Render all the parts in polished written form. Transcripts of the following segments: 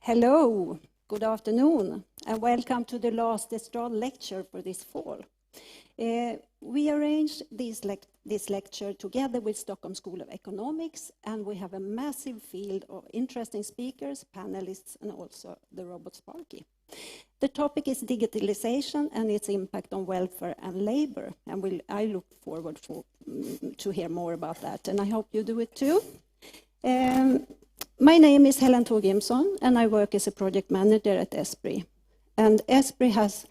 Hello, good afternoon, and welcome to the last Estrad lecture for this fall. We arranged this lecture together with Stockholm School of Economics, and we have a massive field of interesting speakers, panelists, and also the robot Sparky. The topic is digitalization and its impact on welfare and labor, and I look forward to hear more about that, and I hope you do it too. My name is Helen Torgrimsson, and I work as a project manager at Esprey. And Esprey has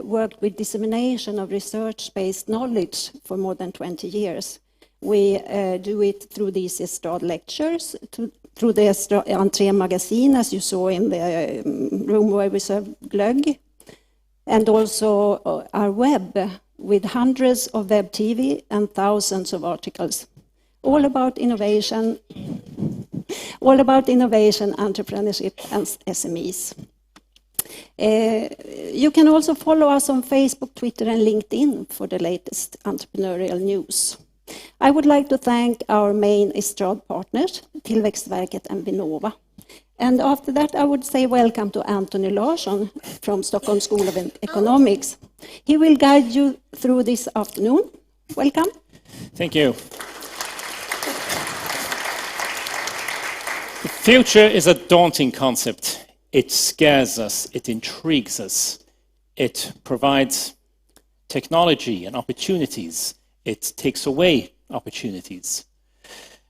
worked with dissemination of research-based knowledge for more than 20 years. We do it through these Estrad lectures, through the Estrad Entré magazine, as you saw in the room where we serve glögg, and also our web with hundreds of web TV and thousands of articles, all about innovation, entrepreneurship, and SMEs. You can also follow us on Facebook, Twitter, and LinkedIn for the latest entrepreneurial news. I would like to thank our main Estrad partners, Tillväxtverket and Vinnova. And after that, I would say welcome to Anthony Larsson from Stockholm School of Economics. He will guide you through this afternoon. Welcome. Thank you. The future is a daunting concept. It scares us, it intrigues us, it provides technology and opportunities, it takes away opportunities.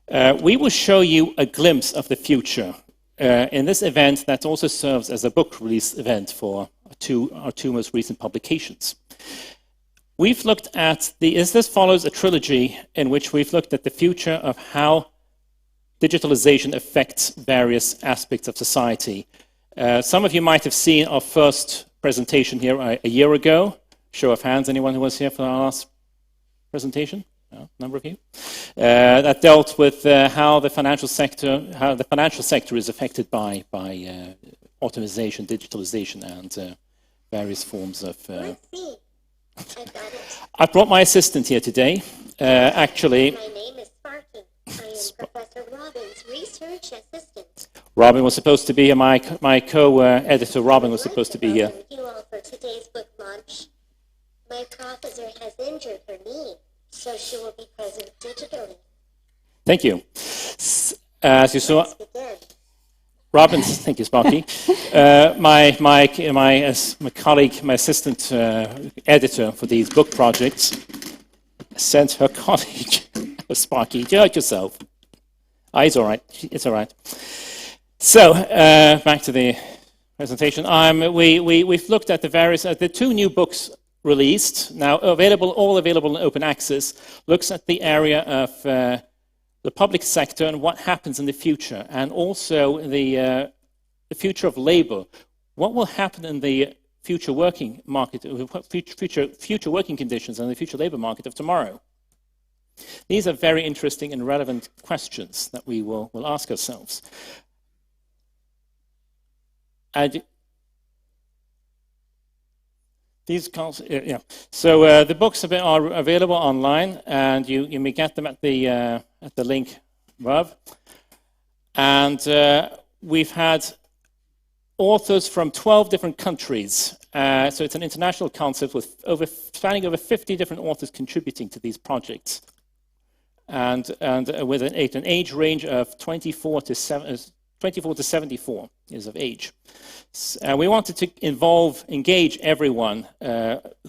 We will show you a glimpse of the future in this event that also serves as a book release event for our two most recent publications. We've looked at this follows a trilogy in which we've looked at the future of how digitalization affects various aspects of society. Some of you might have seen our first presentation here a year ago. Show of hands, anyone who was here for our last presentation? No, a number of you. That dealt with how the financial sector is affected by automation, digitalization, and various forms of. I brought my assistant here today. Actually. My name is Sparky. I am Professor Robin's research assistant. Robin was supposed to be here. My co-editor Robin was supposed to be here. Thank you all for today's book launch. My professor has injured her knee, so she will be present digitally. Thank you. As you saw, Robin, thank you, Sparky. My colleague, my assistant editor for these book projects, sent her colleague, Sparky, you hurt yourself. It's all right. It's all right. So back to the presentation. We've looked at the two new books released now, all available in open access. Looks at the area of the public sector and what happens in the future, and also the future of labor. What will happen in the future working market, future working conditions, and the future labor market of tomorrow? These are very interesting and relevant questions that we will ask ourselves. And so the books are available online, and you may get them at the link above. And we've had authors from 12 different countries. So it's an international concept with spanning over 50 different authors contributing to these projects, and with an age range of 24 to 74 years of age. We wanted to engage everyone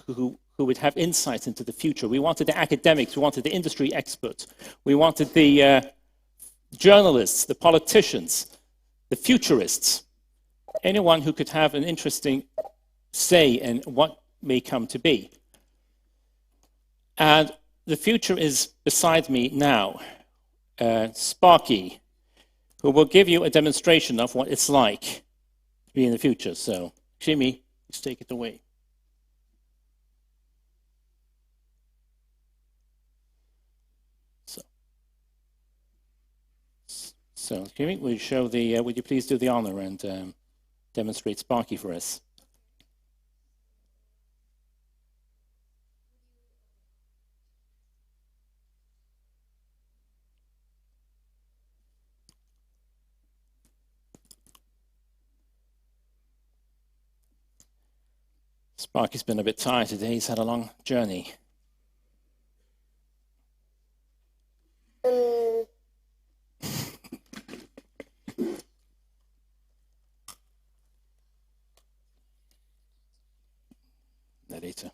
who would have insights into the future. We wanted the academics, we wanted the industry experts, we wanted the journalists, the politicians, the futurists, anyone who could have an interesting say in what may come to be. And the future is beside me now. Sparky, who will give you a demonstration of what it's like to be in the future. So, Jimmy, let's take it away. So Jimmy, would you please do the honor and demonstrate Sparky for us? Sparky's been a bit tired today. He's had a long journey. Narrator.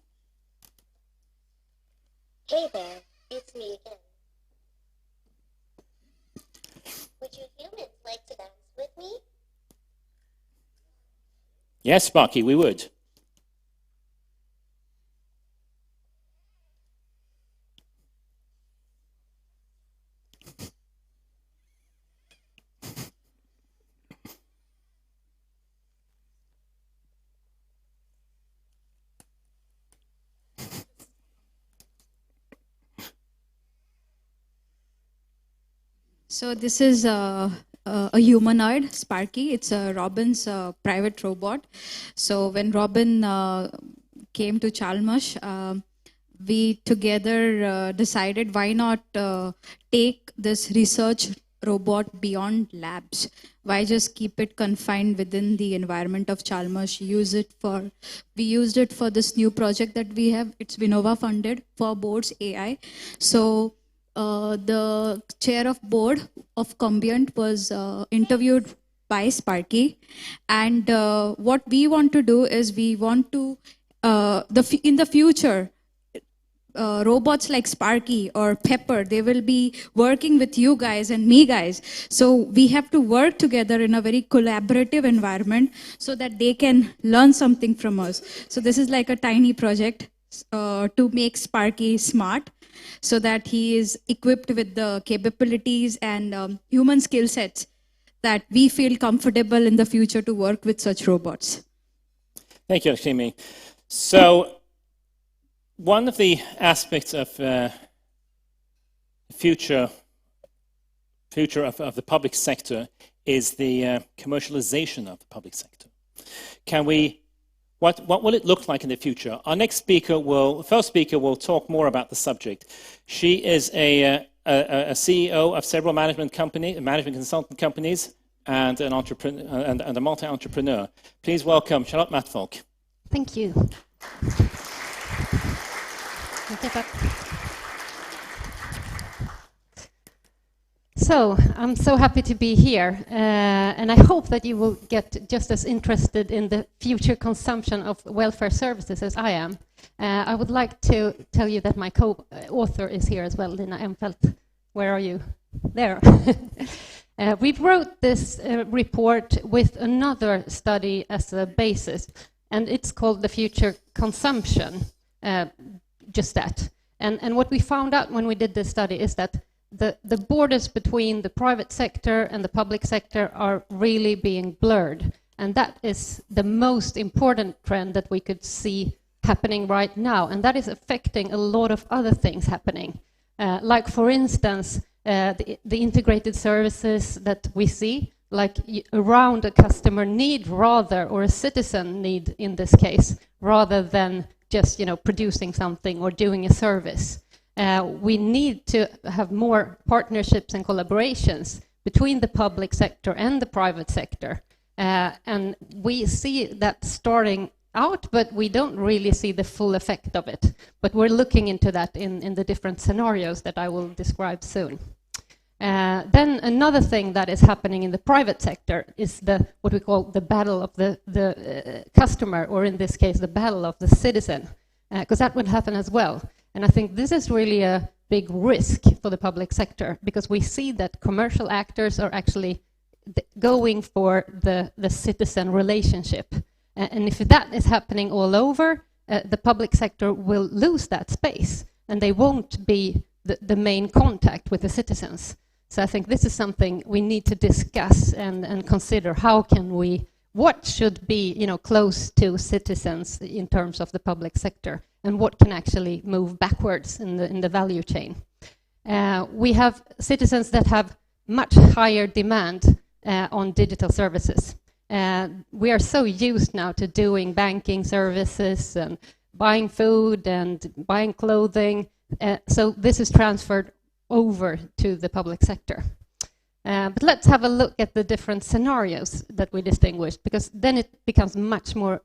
Hey there, it's me again. Would you humans like to dance with me? Yes, Sparky, we would. So this is a humanoid, Sparky. It's a Robin's private robot. So when Robin came to Chalmers, we together decided why not take this research robot beyond labs. Why just keep it confined within the environment of Chalmers? We used it for this new project that we have. It's Vinnova funded for boards AI. So the chair of board of Combient was interviewed by Sparky, and what we want to do is we want to in the future robots like Sparky or Pepper, they will be working with you guys and me guys. So we have to work together in a very collaborative environment so that they can learn something from us. So this is like a tiny project to make Sparky smart, so that he is equipped with the capabilities and human skill sets that we feel comfortable in the future to work with such robots. Thank you, Lakshmi. So one of the aspects of future of the public sector is the commercialization of the public sector. What will it look like in the future? Our next speaker first speaker will talk more about the subject. She is a CEO of several management consultant companies, and an entrepreneur and a multi-entrepreneur. Please welcome Charlotte Mattfolk. Thank you. So I'm so happy to be here, and I hope that you will get just as interested in the future consumption of welfare services as I am. I would like to tell you that my co-author is here as well, Lina Emfeldt. Where are you? There. We wrote this report with another study as a basis, and it's called The Future Consumption, just that. And what we found out when we did this study is that the borders between the private sector and the public sector are really being blurred. And that is the most important trend that we could see happening right now. And that is affecting a lot of other things happening. Like, for instance, the integrated services that we see, like around a customer need rather, or a citizen need in this case, rather than just producing something or doing a service. We need to have more partnerships and collaborations between the public sector and the private sector. And we see that starting out, but we don't really see the full effect of it. But we're looking into that in the different scenarios that I will describe soon. Then another thing that is happening in the private sector is what we call the battle of the customer, or in this case, the battle of the citizen, because that would happen as well. And I think this is really a big risk for the public sector, because we see that commercial actors are actually going for the citizen relationship. And if that is happening all over, the public sector will lose that space, and they won't be the main contact with the citizens. So I think this is something we need to discuss and consider. What should be close to citizens in terms of the public sector, and what can actually move backwards in the value chain. We have citizens that have much higher demand on digital services. We are so used now to doing banking services and buying food and buying clothing. So this is transferred over to the public sector. But let's have a look at the different scenarios that we distinguished, because then it becomes much more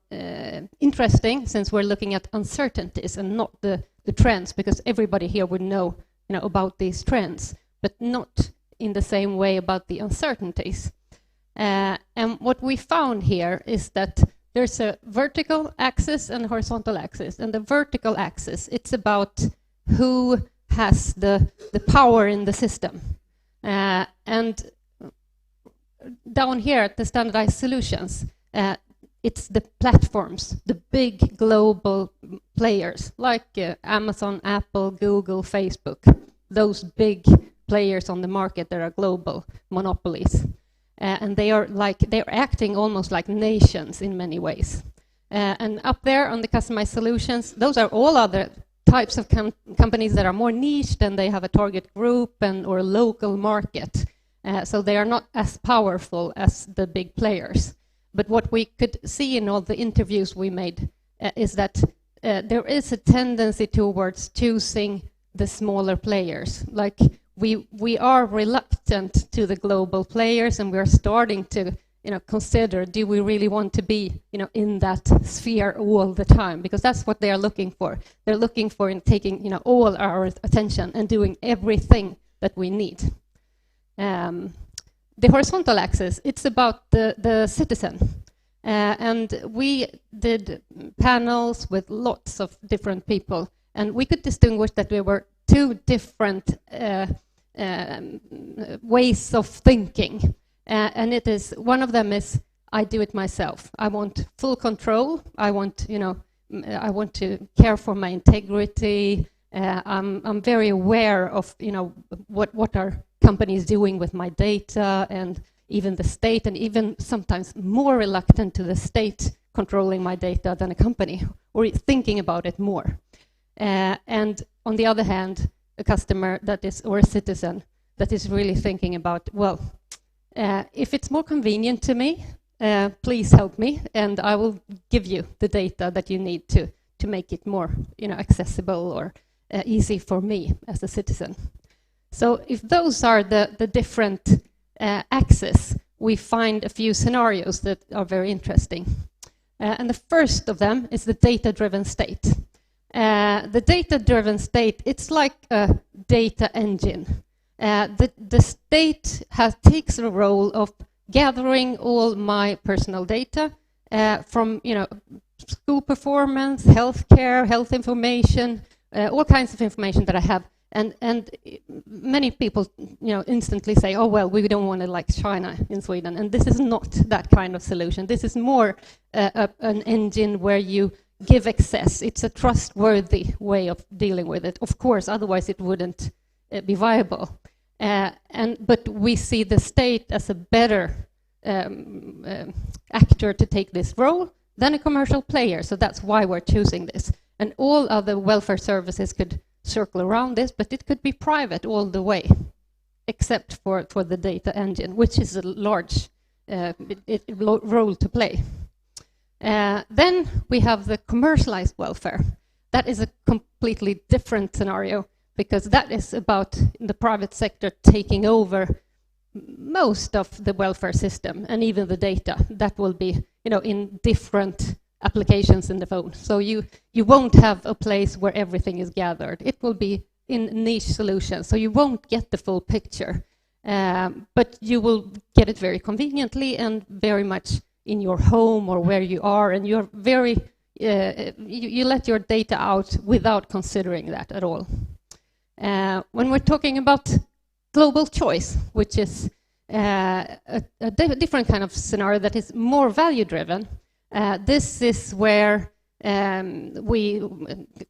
interesting, since we're looking at uncertainties and not the trends, because everybody here would know, about these trends, but not in the same way about the uncertainties. And what we found here is that there's a vertical axis and a horizontal axis. And the vertical axis, it's about who has the power in the system. And down here at the standardized solutions, it's the platforms, the big global players like Amazon, Apple, Google, Facebook, those big players on the market that are global monopolies. And they're acting almost like nations in many ways. And up there on the customized solutions, those are all other types of companies that are more niched, and they have a target group or a local market. So they are not as powerful as the big players. But what we could see in all the interviews we made is that there is a tendency towards choosing the smaller players. Like we are reluctant to the global players, and we are starting to consider, do we really want to be in that sphere all the time? Because that's what they are looking for. They're looking for taking all our attention and doing everything that we need. The horizontal axis, it's about the citizen. And we did panels with lots of different people, and we could distinguish that there were two different ways of thinking. And it is, one of them is, I do it myself. I want full control. I want, I want to care for my integrity. I'm very aware of, what are companies doing with my data, and even the state, and even sometimes more reluctant to the state controlling my data than a company, or thinking about it more. And on the other hand, a customer that is, or a citizen that is really thinking about, well, if it's more convenient to me, please help me, and I will give you the data that you need to make it more, accessible or easy for me as a citizen. So if those are the different axes, we find a few scenarios that are very interesting. And the first of them is the data-driven state. The data-driven state, it's like a data engine. The state takes the role of gathering all my personal data from school performance, healthcare, health information, all kinds of information that I have. And many people instantly say, oh well, we don't want it like China in Sweden. And this is not that kind of solution. This is more an engine where you give access. It's a trustworthy way of dealing with it. Of course, otherwise it wouldn't be viable. But we see the state as a better actor to take this role than a commercial player. So that's why we're choosing this. And all other welfare services could circle around this, but it could be private all the way, except for the data engine, which is a large role to play. Then we have the commercialized welfare. That is a completely different scenario, because that is about the private sector taking over most of the welfare system and even the data. That will be, in different applications in the phone. So you won't have a place where everything is gathered. It will be in niche solutions, so you won't get the full picture. But you will get it very conveniently and very much in your home or where you are, and you're very, you let your data out without considering that at all. When we're talking about global choice, which is a different kind of scenario that is more value-driven, this is where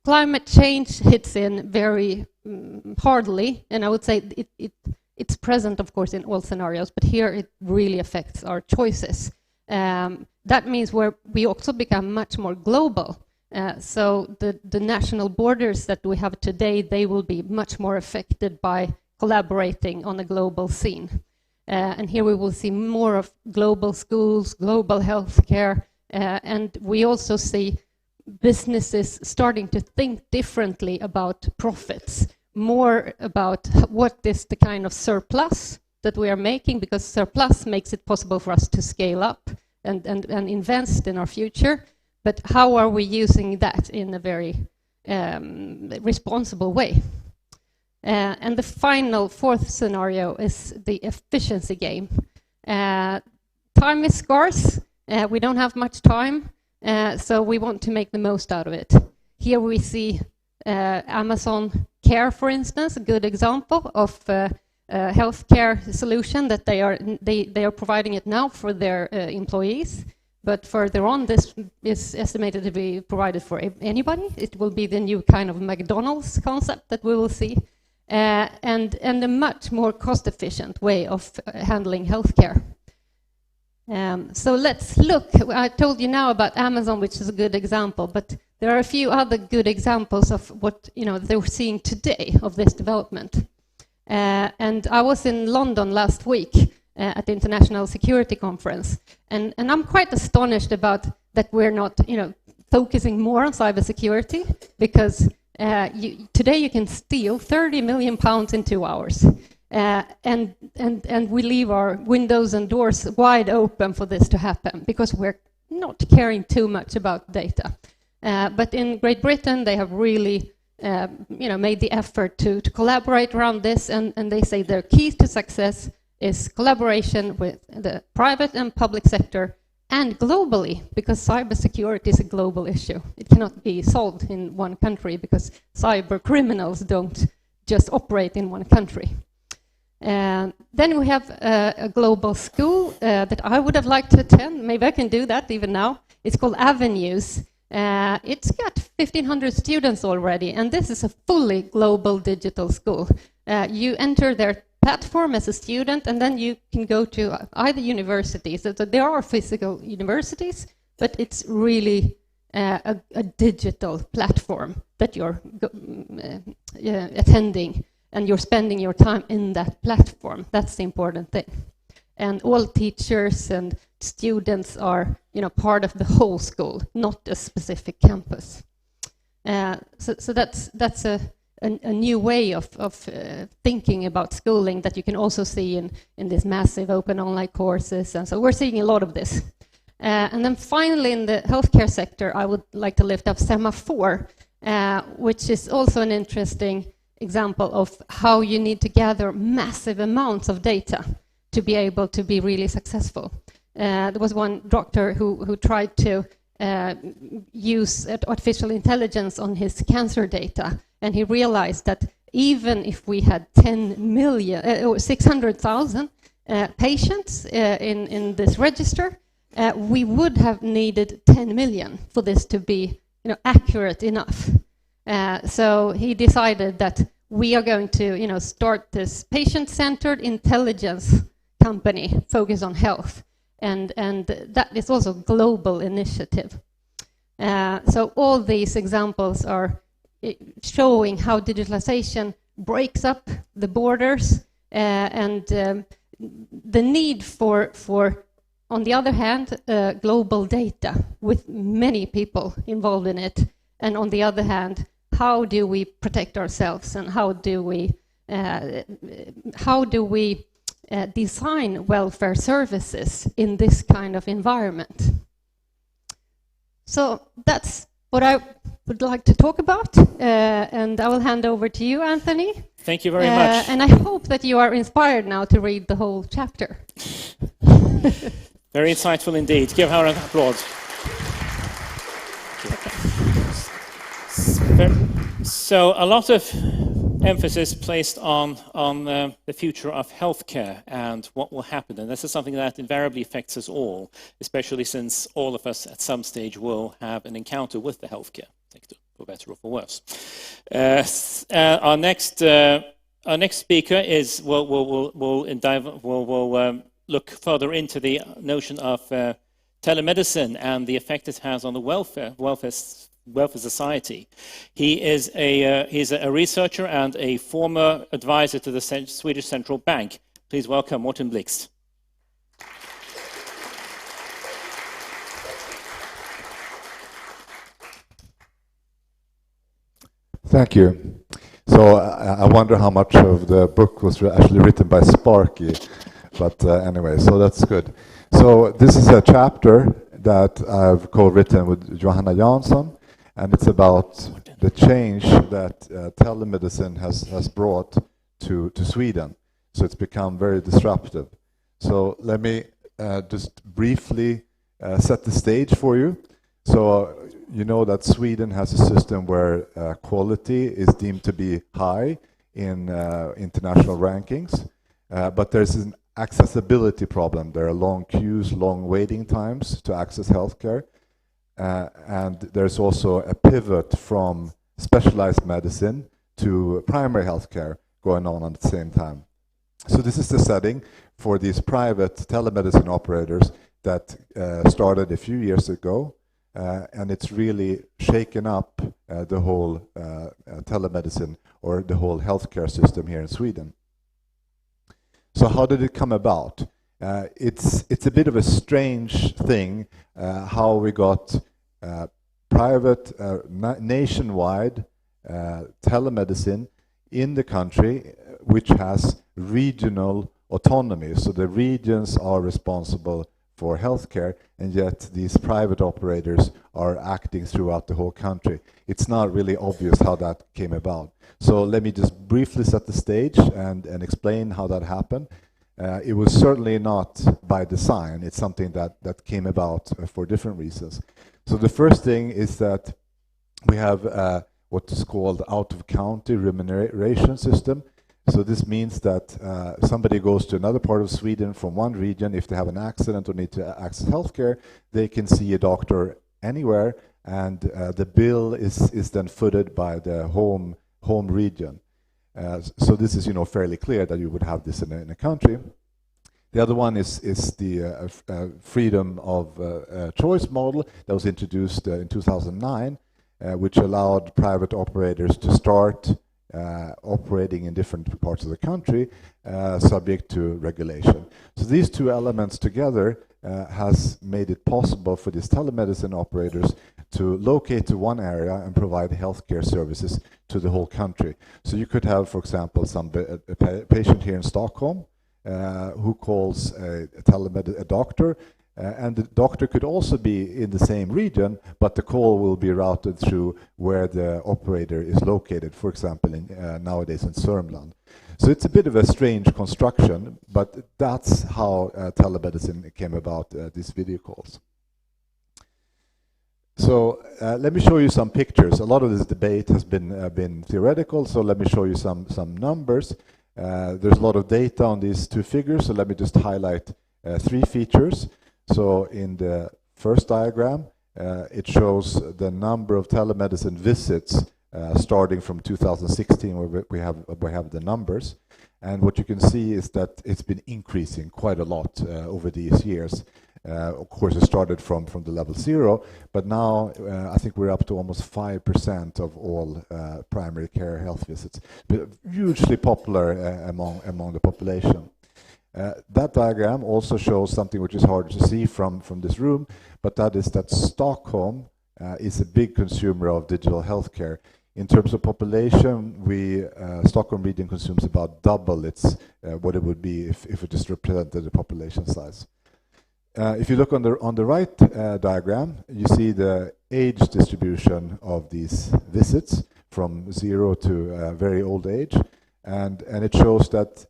climate change hits in very hardly, and I would say it's present, of course, in all scenarios, but here it really affects our choices. That means we also become much more global. So the national borders that we have today, they will be much more affected by collaborating on a global scene. And here we will see more of global schools, global healthcare, and we also see businesses starting to think differently about profits, more about what is the kind of surplus that we are making, because surplus makes it possible for us to scale up and invest in our future. But how are we using that in a very responsible way? And the final fourth scenario is the efficiency game. Time is scarce. We don't have much time, so we want to make the most out of it. Here we see Amazon Care, for instance, a good example of a healthcare solution that they are providing it now for their employees. But further on, this is estimated to be provided for anybody. It will be the new kind of McDonald's concept that we will see, and a much more cost-efficient way of handling healthcare. So let's look. I told you now about Amazon, which is a good example, but there are a few other good examples of what they're seeing today of this development. And I was in London last week at the International Security Conference, and I'm quite astonished about that we're not focusing more on cybersecurity, because today you can steal 30 million pounds in 2 hours. And we leave our windows and doors wide open for this to happen, because we're not caring too much about data. But in Great Britain, they have really made the effort to collaborate around this, and they say their key to success is collaboration with the private and public sector, and globally, because cybersecurity is a global issue. It cannot be solved in one country, because cyber criminals don't just operate in one country. Then we have a global school that I would have liked to attend. Maybe I can do that even now. It's called Avenues. It's got 1,500 students already, and this is a fully global digital school. You enter their platform as a student, and then you can go to either universities. So there are physical universities, but it's really a digital platform that you're attending, and you're spending your time in that platform. That's the important thing. And all teachers and students are, part of the whole school, not a specific campus. So that's a new way of thinking about schooling that you can also see in these massive open online courses. And so we're seeing a lot of this. And then finally, in the healthcare sector, I would like to lift up Semaphore, which is also an interesting example of how you need to gather massive amounts of data to be able to be really successful. There was one doctor who tried to use artificial intelligence on his cancer data, and he realized that even if we had 10 million or 600,000 patients in this register, we would have needed 10 million for this to be accurate enough. So he decided that we are going to start this patient-centered intelligence company focused on health, and that is also a global initiative. So all these examples are showing how digitalization breaks up the borders, and the need for on the other hand, global data with many people involved in it, and on the other hand, how do we protect ourselves, and how do we design welfare services in this kind of environment? So that's what I would like to talk about, and I will hand over to you, Anthony. Thank you very much. And I hope that you are inspired now to read the whole chapter. Very insightful indeed. Give her an applause. So a lot of emphasis placed on the future of healthcare and what will happen. And this is something that invariably affects us all, especially since all of us at some stage will have an encounter with the healthcare sector, for better or for worse. Our next speaker is will look further into the notion of telemedicine and the effect it has on the welfare society. He is he's a researcher and a former advisor to the Swedish Central Bank. Please welcome Mårten Blix. Thank you. So I wonder how much of the book was actually written by Sparky. But anyway, so that's good. So this is a chapter that I've co-written with Johanna Jansson, and it's about the change that telemedicine has brought to Sweden. So it's become very disruptive. So let me just briefly set the stage for you. So you know that Sweden has a system where quality is deemed to be high in international rankings, but there's an accessibility problem. There are long queues, long waiting times to access healthcare, and there's also a pivot from specialized medicine to primary healthcare going on at the same time. So this is the setting for these private telemedicine operators that started a few years ago, and it's really shaken up the whole telemedicine or the whole healthcare system here in Sweden. So how did it come about? It's a bit of a strange thing how we got private nationwide telemedicine in the country which has regional autonomy. So the regions are responsible for healthcare, and yet these private operators are acting throughout the whole country. It's not really obvious how that came about. So let me just briefly set the stage and explain how that happened. It was certainly not by design. It's something that came about for different reasons. So the first thing is that we have what is called out-of-county remuneration system. So this means that somebody goes to another part of Sweden from one region. If they have an accident or need to access healthcare, they can see a doctor anywhere, and the bill is then footed by the home region. So this is, fairly clear that you would have this in a country. The other one is the freedom of choice model that was introduced in 2009, which allowed private operators to start operating in different parts of the country, subject to regulation. So these two elements together has made it possible for these telemedicine operators to locate to one area and provide healthcare services to the whole country. So you could have, for example, a patient here in Stockholm who calls a doctor, and the doctor could also be in the same region, but the call will be routed through where the operator is located, for example, nowadays in Sörmland. So it's a bit of a strange construction, but that's how telemedicine came about, these video calls. So let me show you some pictures. A lot of this debate has been theoretical, so let me show you some numbers. There's a lot of data on these two figures, so let me just highlight three features. So in the first diagram, it shows the number of telemedicine visits starting from 2016, where we have the numbers. And what you can see is that it's been increasing quite a lot over these years. Of course, it started from the level 0, but now I think we're up to almost 5% of all primary care health visits. But hugely popular among the population. That diagram also shows something which is hard to see from this room, but that is that Stockholm is a big consumer of digital healthcare. In terms of population, Stockholm region consumes about double what it would be if it just represented the population size. If you look on the right diagram, you see the age distribution of these visits from 0 to very old age. And it shows that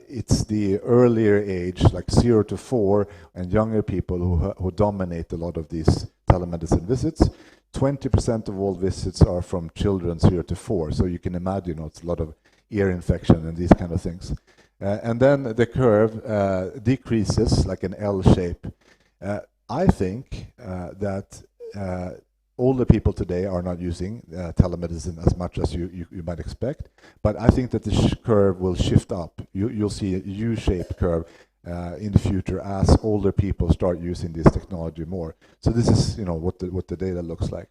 it's the earlier age, like 0 to 4, and younger people who dominate a lot of these telemedicine visits. 20% of all visits are from children 0 to 4, so you can imagine it's a lot of ear infection and these kind of things. And then the curve decreases like an L shape. I think that older people today are not using telemedicine as much as you might expect, but I think that the curve will shift up. You'll see a U-shaped curve in the future as older people start using this technology more. So this is what the data looks like.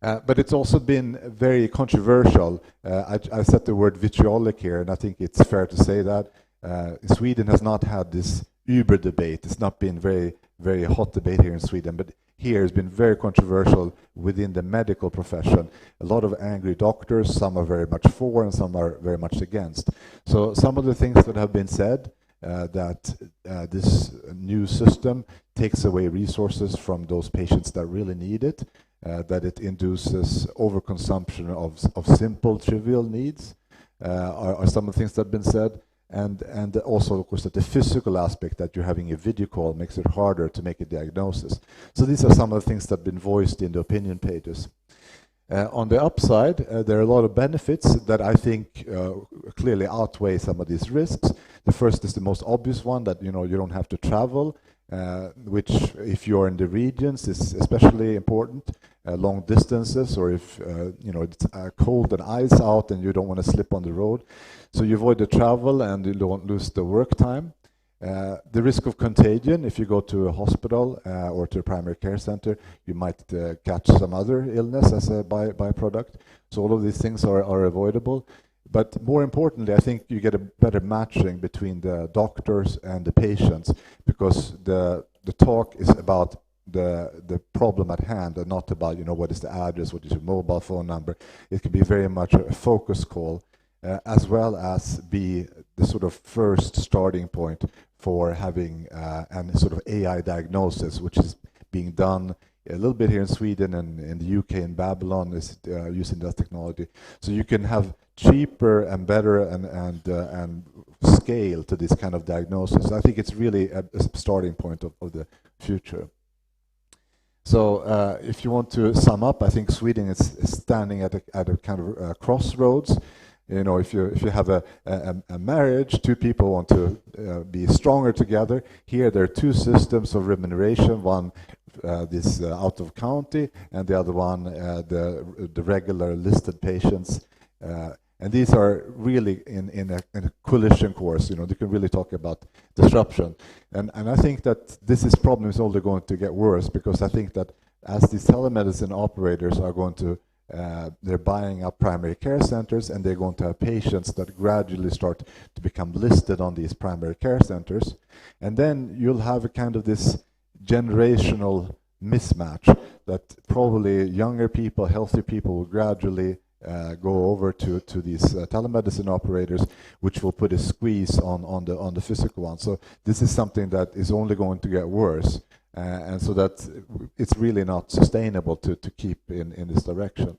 But it's also been very controversial. I said the word vitriolic here, and I think it's fair to say that Sweden has not had this Uber debate. It's not been very very hot debate here in Sweden, but here has been very controversial within the medical profession. A lot of angry doctors, some are very much for and some are very much against. So some of the things that have been said, that this new system takes away resources from those patients that really need it, that it induces overconsumption of simple, trivial needs, are some of the things that have been said. And also, of course, that the physical aspect, that you're having a video call, makes it harder to make a diagnosis. So these are some of the things that have been voiced in the opinion pages. On the upside, there are a lot of benefits that I think clearly outweigh some of these risks. The first is the most obvious one, that you don't have to travel, which, if you're in the regions, is especially important. Long distances, or if it's cold and ice out and you don't want to slip on the road, so you avoid the travel and you don't lose the work time. The risk of contagion, if you go to a hospital or to a primary care center, you might catch some other illness as a byproduct. So all of these things are avoidable. But more importantly, I think you get a better matching between the doctors and the patients, because the talk is about the problem at hand, and not about what is the address, what is your mobile phone number. It can be very much a focus call, as well as be the sort of first starting point for having an sort of AI diagnosis, which is being done a little bit here in Sweden, and in the UK in Babylon is using that technology. So you can have cheaper and better and scale to this kind of diagnosis. I think it's really a starting point of the future. So if you want to sum up, I think Sweden is standing at a kind of crossroads. If you have a marriage, two people want to be stronger together. Here there are two systems of remuneration. One this out of county, and the other one the regular listed patients. And these are really in a collision course. They can really talk about disruption. And I think that this problem is only going to get worse, because I think that as these telemedicine operators are going to, they're buying up primary care centers, and they're going to have patients that gradually start to become listed on these primary care centers. And then you'll have a kind of this generational mismatch, that probably younger people, healthy people, will gradually go over to these telemedicine operators, which will put a squeeze on the physical one. So this is something that is only going to get worse, and so that it's really not sustainable to keep in this direction.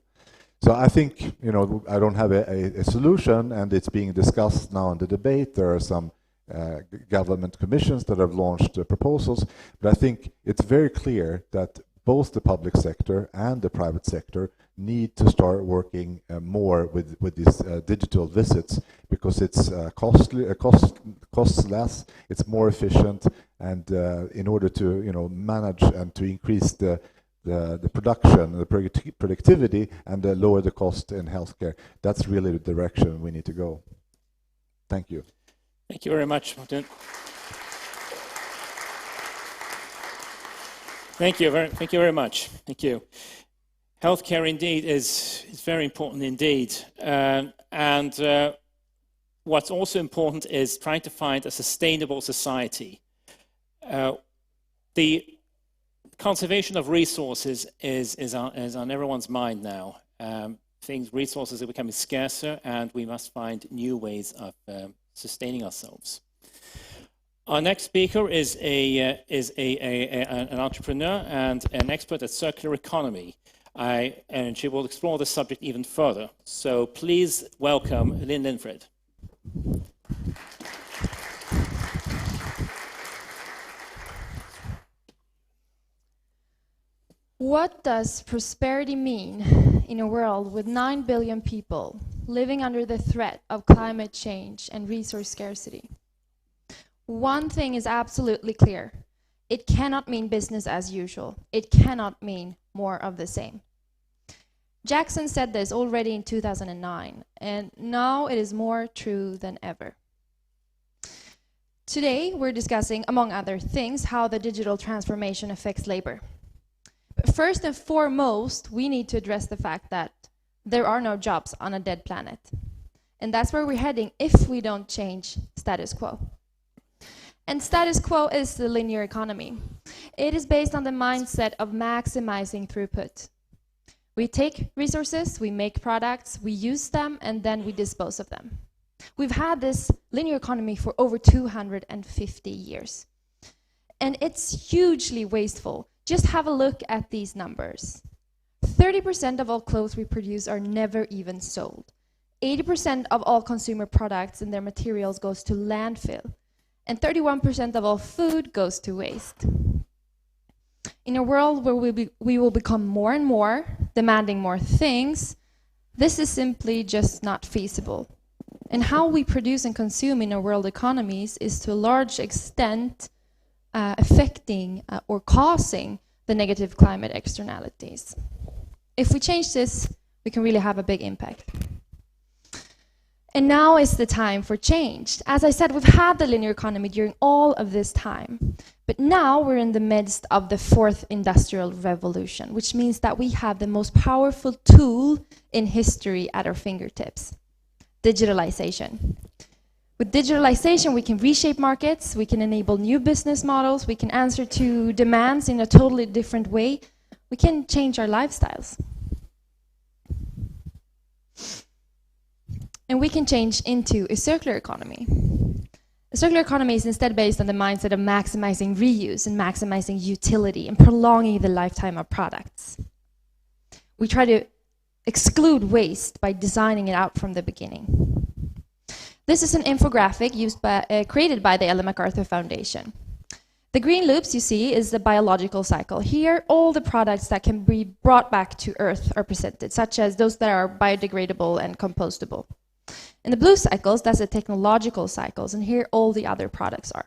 So I think I don't have a solution, and it's being discussed now in the debate. There are some government commissions that have launched proposals, but I think it's very clear that both the public sector and the private sector need to start working more with these digital visits, because it's costs less, it's more efficient, and in order to manage and to increase the production, the productivity, and lower the cost in healthcare, that's really the direction we need to go. Thank you. Thank you very much, Mårten. Thank you very much. Thank you. Healthcare indeed is very important indeed, and what's also important is trying to find a sustainable society. The conservation of resources is on everyone's mind now. Resources are becoming scarcer, and we must find new ways of sustaining ourselves. Our next speaker is an entrepreneur and an expert at circular economy, and she will explore the subject even further. So please welcome Linn Lindfred. What does prosperity mean in a world with 9 billion people living under the threat of climate change and resource scarcity? One thing is absolutely clear. It cannot mean business as usual. It cannot mean more of the same. Jackson said this already in 2009, and now it is more true than ever. Today, we're discussing, among other things, how the digital transformation affects labor. But first and foremost, we need to address the fact that there are no jobs on a dead planet. And that's where we're heading if we don't change status quo. And status quo is the linear economy. It is based on the mindset of maximizing throughput. We take resources, we make products, we use them, and then we dispose of them. We've had this linear economy for over 250 years. And it's hugely wasteful. Just have a look at these numbers. 30% of all clothes we produce are never even sold. 80% of all consumer products and their materials goes to landfill. And 31% of all food goes to waste. In a world where we will become more and more, demanding more things, this is simply just not feasible. And how we produce and consume in our world economies is to a large extent affecting or causing the negative climate externalities. If we change this, we can really have a big impact. And now is the time for change. As I said, we've had the linear economy during all of this time. But now we're in the midst of the fourth industrial revolution, which means that we have the most powerful tool in history at our fingertips: digitalization. With digitalization, we can reshape markets, we can enable new business models, we can answer to demands in a totally different way, we can change our lifestyles. And we can change into a circular economy. A circular economy is instead based on the mindset of maximizing reuse and maximizing utility and prolonging the lifetime of products. We try to exclude waste by designing it out from the beginning. This is an infographic created by the Ellen MacArthur Foundation. The green loops you see is the biological cycle. Here, all the products that can be brought back to Earth are presented, such as those that are biodegradable and compostable. In the blue cycles, that's the technological cycles, and here all the other products are.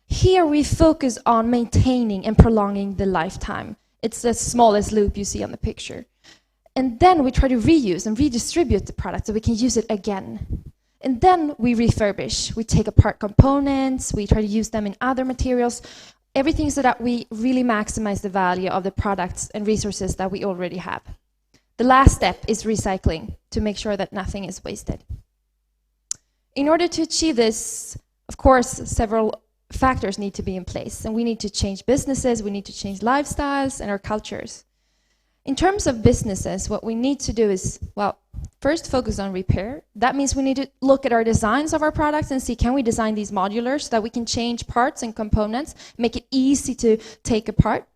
Here we focus on maintaining and prolonging the lifetime. It's the smallest loop you see on the picture. And then we try to reuse and redistribute the product so we can use it again. And then we refurbish. We take apart components, we try to use them in other materials, everything so that we really maximize the value of the products and resources that we already have. The last step is recycling to make sure that nothing is wasted. In order to achieve this, of course, several factors need to be in place, and we need to change businesses, we need to change lifestyles and our cultures. In terms of businesses, what we need to do is, well, first focus on repair. That means we need to look at our designs of our products and see, can we design these modular so that we can change parts and components, make it easy to take apart.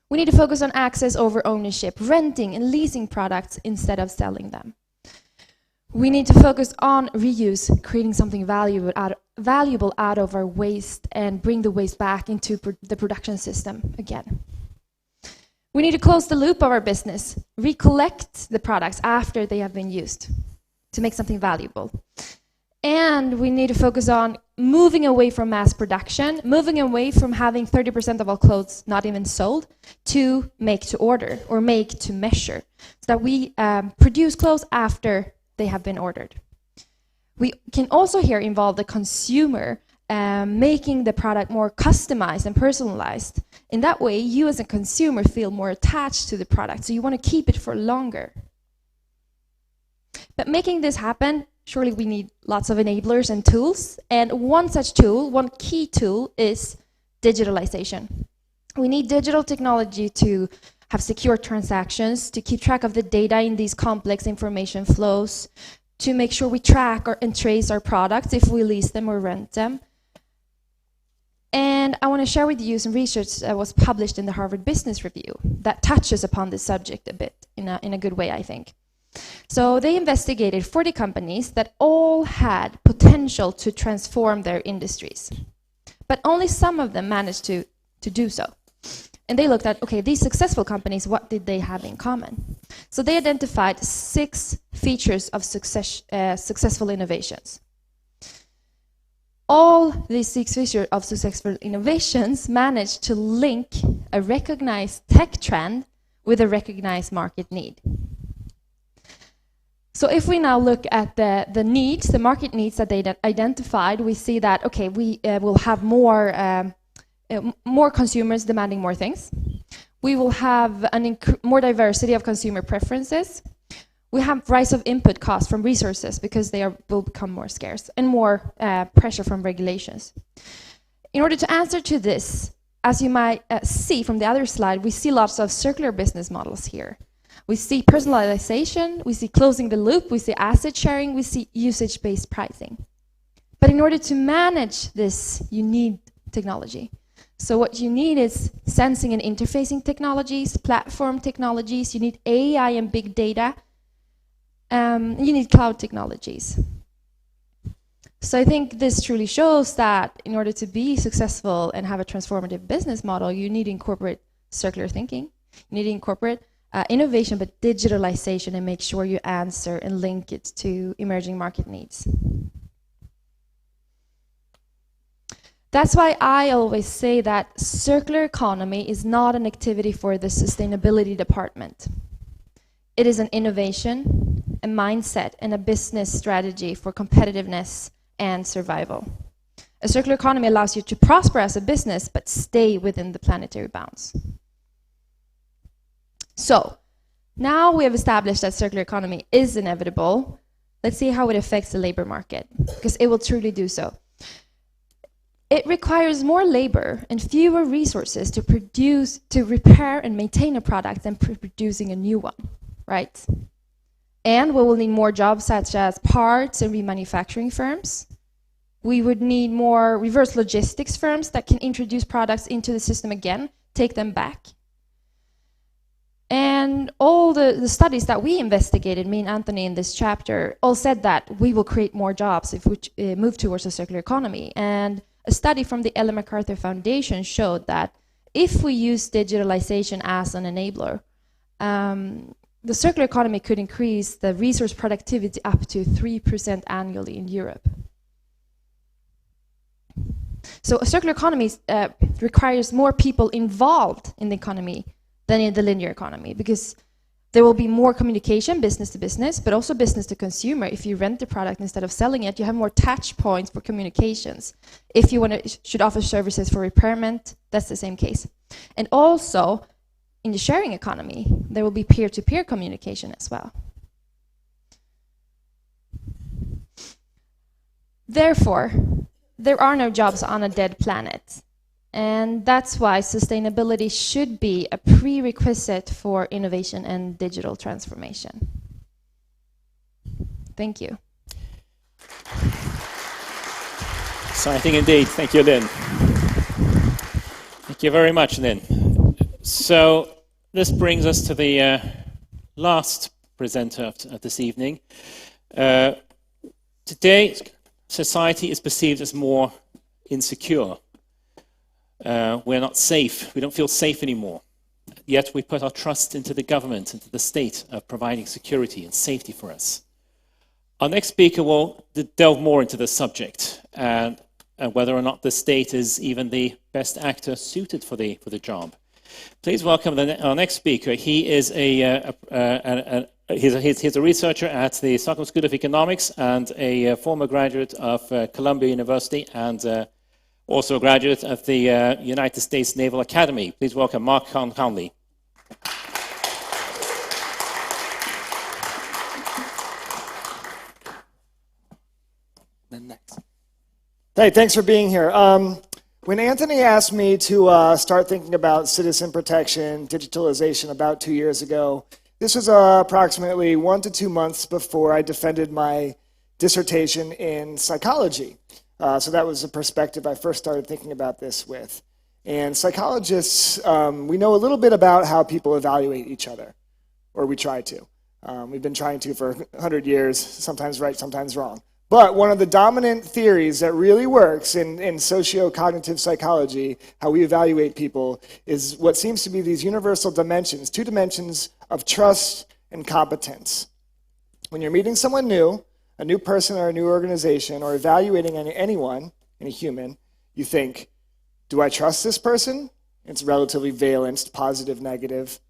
We need to focus on access over ownership, renting and leasing products instead of selling them. We need to focus on reuse, creating something valuable out of our waste and bring the waste back into the production system again. We need to close the loop of our business, recollect the products after they have been used to make something valuable. And we need to focus on moving away from mass production, moving away from having 30% of all clothes not even sold, to make to order or make to measure, so that we produce clothes after they have been ordered. We can also here involve the consumer, making the product more customized and personalized. In that way, you as a consumer feel more attached to the product, so you want to keep it for longer. But making this happen, surely we need lots of enablers and tools. And one such tool, one key tool, is digitalization. We need digital technology to have secure transactions, to keep track of the data in these complex information flows, to make sure we track and trace our products if we lease them or rent them. And I want to share with you some research that was published in the Harvard Business Review that touches upon this subject a bit in a good way, I think. So they investigated 40 companies that all had potential to transform their industries, but only some of them managed to do so. And they looked at, okay, these successful companies, what did they have in common? So they identified 6 features of successful innovations. All these 6 features of successful innovations managed to link a recognized tech trend with a recognized market need. So if we now look at the needs, the market needs that they identified, we see that, okay, we will have more consumers demanding more things. We will have more diversity of consumer preferences. We have rise of input costs from resources because they will become more scarce, and more pressure from regulations. In order to answer to this, as you might see from the other slide, we see lots of circular business models here. We see personalization, we see closing the loop, we see asset sharing, we see usage-based pricing. But in order to manage this, you need technology. So what you need is sensing and interfacing technologies, platform technologies, you need AI and big data, you need cloud technologies. So I think this truly shows that in order to be successful and have a transformative business model, you need to incorporate circular thinking, you need to incorporate innovation, but digitalization, and make sure you answer and link it to emerging market needs. That's why I always say that circular economy is not an activity for the sustainability department. It is an innovation, a mindset, and a business strategy for competitiveness and survival. A circular economy allows you to prosper as a business, but stay within the planetary bounds. So, now we have established that circular economy is inevitable. Let's see how it affects the labor market, because it will truly do so. It requires more labor and fewer resources to produce, to repair and maintain a product than producing a new one, right? And we will need more jobs such as parts and remanufacturing firms. We would need more reverse logistics firms that can introduce products into the system again, take them back. And all the studies that we investigated, me and Anthony in this chapter, all said that we will create more jobs if we move towards a circular economy. And a study from the Ellen MacArthur Foundation showed that if we use digitalization as an enabler, the circular economy could increase the resource productivity up to 3% annually in Europe. So a circular economy requires more people involved in the economy than in the linear economy, because there will be more communication, business to business, but also business to consumer. If you rent the product instead of selling it, you have more touch points for communications. If you should offer services for repairment, that's the same case. And also, in the sharing economy, there will be peer-to-peer communication as well. Therefore, there are no jobs on a dead planet. And that's why sustainability should be a prerequisite for innovation and digital transformation. Thank you. Exciting indeed. Thank you, Linn. Thank you very much, Linn. So this brings us to the last presenter of this evening. Today, society is perceived as more insecure. We're not safe. We don't feel safe anymore. Yet we put our trust into the government, into the state of providing security and safety for us. Our next speaker will delve more into the subject and whether or not the state is even the best actor suited for the job. Please welcome our next speaker. He is he's a researcher at the Stockholm School of Economics and a former graduate of Columbia University and also a graduate of the United States Naval Academy. Please welcome Mark Conley. Then next. Hey, thanks for being here. When Anthony asked me to start thinking about citizen protection, digitalization about 2 years ago, this was approximately 1 to 2 months before I defended my dissertation in psychology. So that was the perspective I first started thinking about this with. And psychologists, we know a little bit about how people evaluate each other, or we try to. We've been trying to for 100 years, sometimes right, sometimes wrong. But one of the dominant theories that really works in socio-cognitive psychology, how we evaluate people, is what seems to be these universal dimensions, 2 dimensions of trust and competence. When you're meeting someone new, a new person or a new organization, or evaluating anyone, any human, you think, do I trust this person? It's relatively valenced, positive, negative,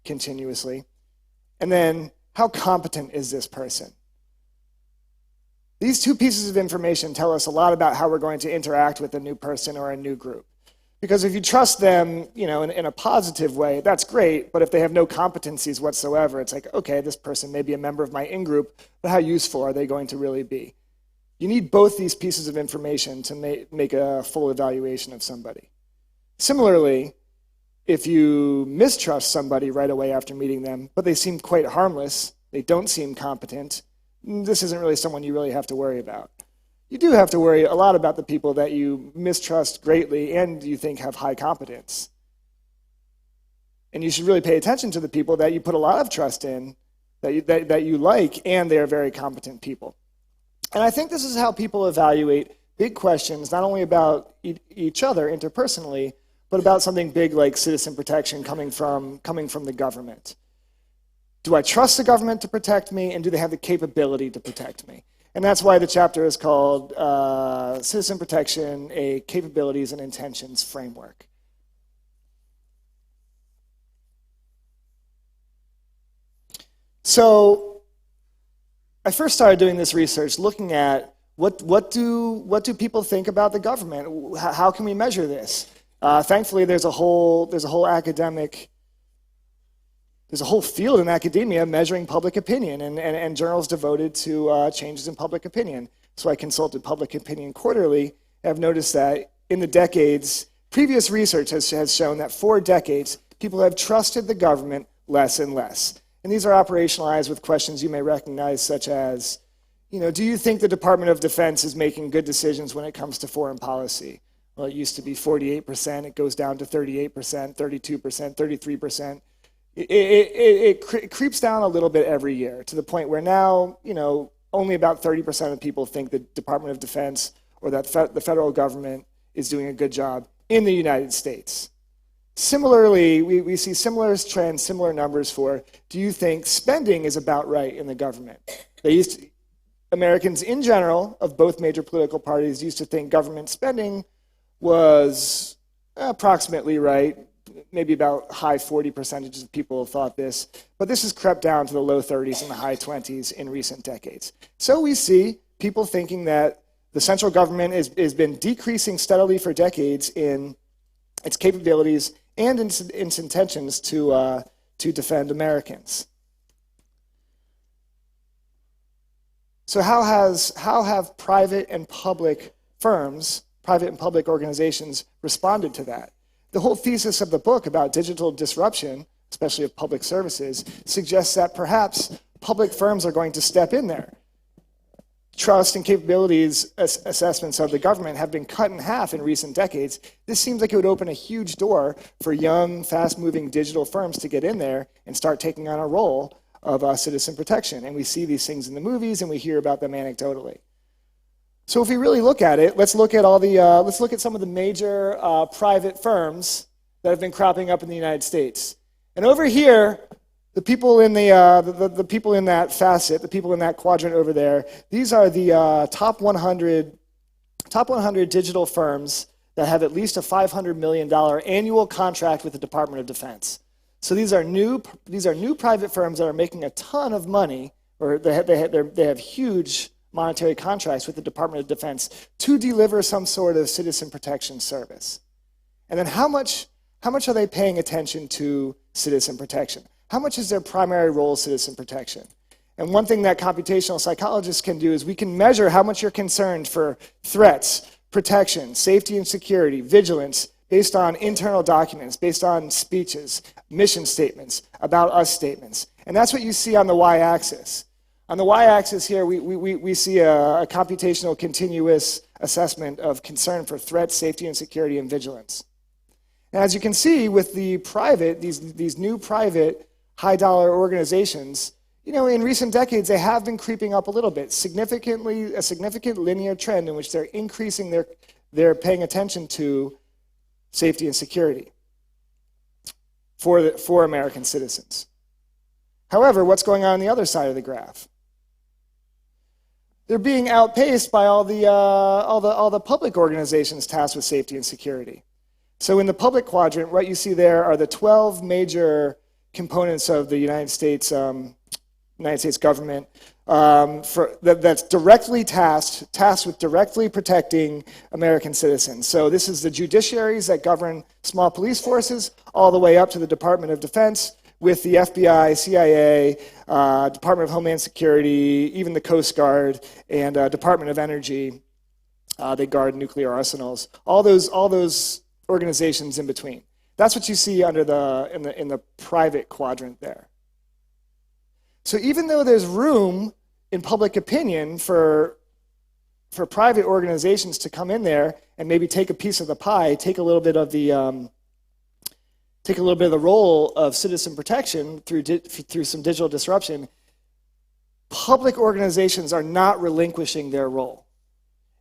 continuously. And then, how competent is this person? These 2 pieces of information tell us a lot about how we're going to interact with a new person or a new group. Because if you trust them, in a positive way, that's great. But if they have no competencies whatsoever, it's like, okay, this person may be a member of my in-group, but how useful are they going to really be? You need both these pieces of information to make a full evaluation of somebody. Similarly, if you mistrust somebody right away after meeting them, but they seem quite harmless, they don't seem competent, this isn't really someone you really have to worry about. You do have to worry a lot about the people that you mistrust greatly and you think have high competence. And you should really pay attention to the people that you put a lot of trust in, that you like, and they are very competent people. And I think this is how people evaluate big questions, not only about each other interpersonally, but about something big like citizen protection coming from the government. Do I trust the government to protect me, and do they have the capability to protect me? And that's why the chapter is called Citizen Protection, a Capabilities and Intentions Framework. So I first started doing this research looking at what do people think about the government? How can we measure this? Thankfully, there's a whole field in academia measuring public opinion and journals devoted to changes in public opinion. So I consulted Public Opinion Quarterly. I've noticed that in the decades, previous research has shown that for decades, people have trusted the government less and less. And these are operationalized with questions you may recognize, such as, do you think the Department of Defense is making good decisions when it comes to foreign policy? Well, it used to be 48%, it goes down to 38%, 32%, 33%. It creeps down a little bit every year to the point where now, only about 30% of people think the Department of Defense or that the federal government is doing a good job in the United States. Similarly, we see similar trends, similar numbers for, do you think spending is about right in the government? Americans in general, of both major political parties, used to think government spending was approximately right. Maybe about high 40% of people thought this, but this has crept down to the low 30s and the high 20s in recent decades. So we see people thinking that the central government has been decreasing steadily for decades in its capabilities and in its intentions to defend Americans. So how have private and public firms, private and public organizations responded to that? The whole thesis of the book about digital disruption, especially of public services, suggests that perhaps public firms are going to step in there. Trust and capabilities assessments of the government have been cut in half in recent decades. This seems like it would open a huge door for young, fast-moving digital firms to get in there and start taking on a role of citizen protection. And we see these things in the movies, and we hear about them anecdotally. So if we really look at it, let's look at some of the major private firms that have been cropping up in the United States. And over here, the people in the people in that facet, the people in that quadrant over there, these are the top 100 digital firms that have at least a $500 million annual contract with the Department of Defense. So these are new private firms that are making a ton of money, or they have huge monetary contracts with the Department of Defense to deliver some sort of citizen protection service. And then how much are they paying attention to citizen protection? How much is their primary role citizen protection? And one thing that computational psychologists can do is we can measure how much you're concerned for threats, protection, safety and security, vigilance, based on internal documents, based on speeches, mission statements, about us statements. And that's what you see on the y-axis. On the y-axis here, we see a computational continuous assessment of concern for threats, safety and security, and vigilance. And as you can see with the private, these new private high-dollar organizations, in recent decades, they have been creeping up a little bit, a significant linear trend in which they're increasing their paying attention to safety and security for American citizens. However, what's going on the other side of the graph? They're being outpaced by all the public organizations tasked with safety and security. So in the public quadrant, what you see there are the 12 major components of the United States United States government, that's directly tasked with directly protecting American citizens. So this is the judiciaries that govern small police forces, all the way up to the Department of Defense, with the FBI, CIA, Department of Homeland Security, even the Coast Guard, and Department of Energy. They guard nuclear arsenals. All those organizations in between. That's what you see under in the private quadrant there. So even though there's room in public opinion for private organizations to come in there and maybe take a piece of the pie, take a little bit of the role of citizen protection through some digital disruption, public organizations are not relinquishing their role.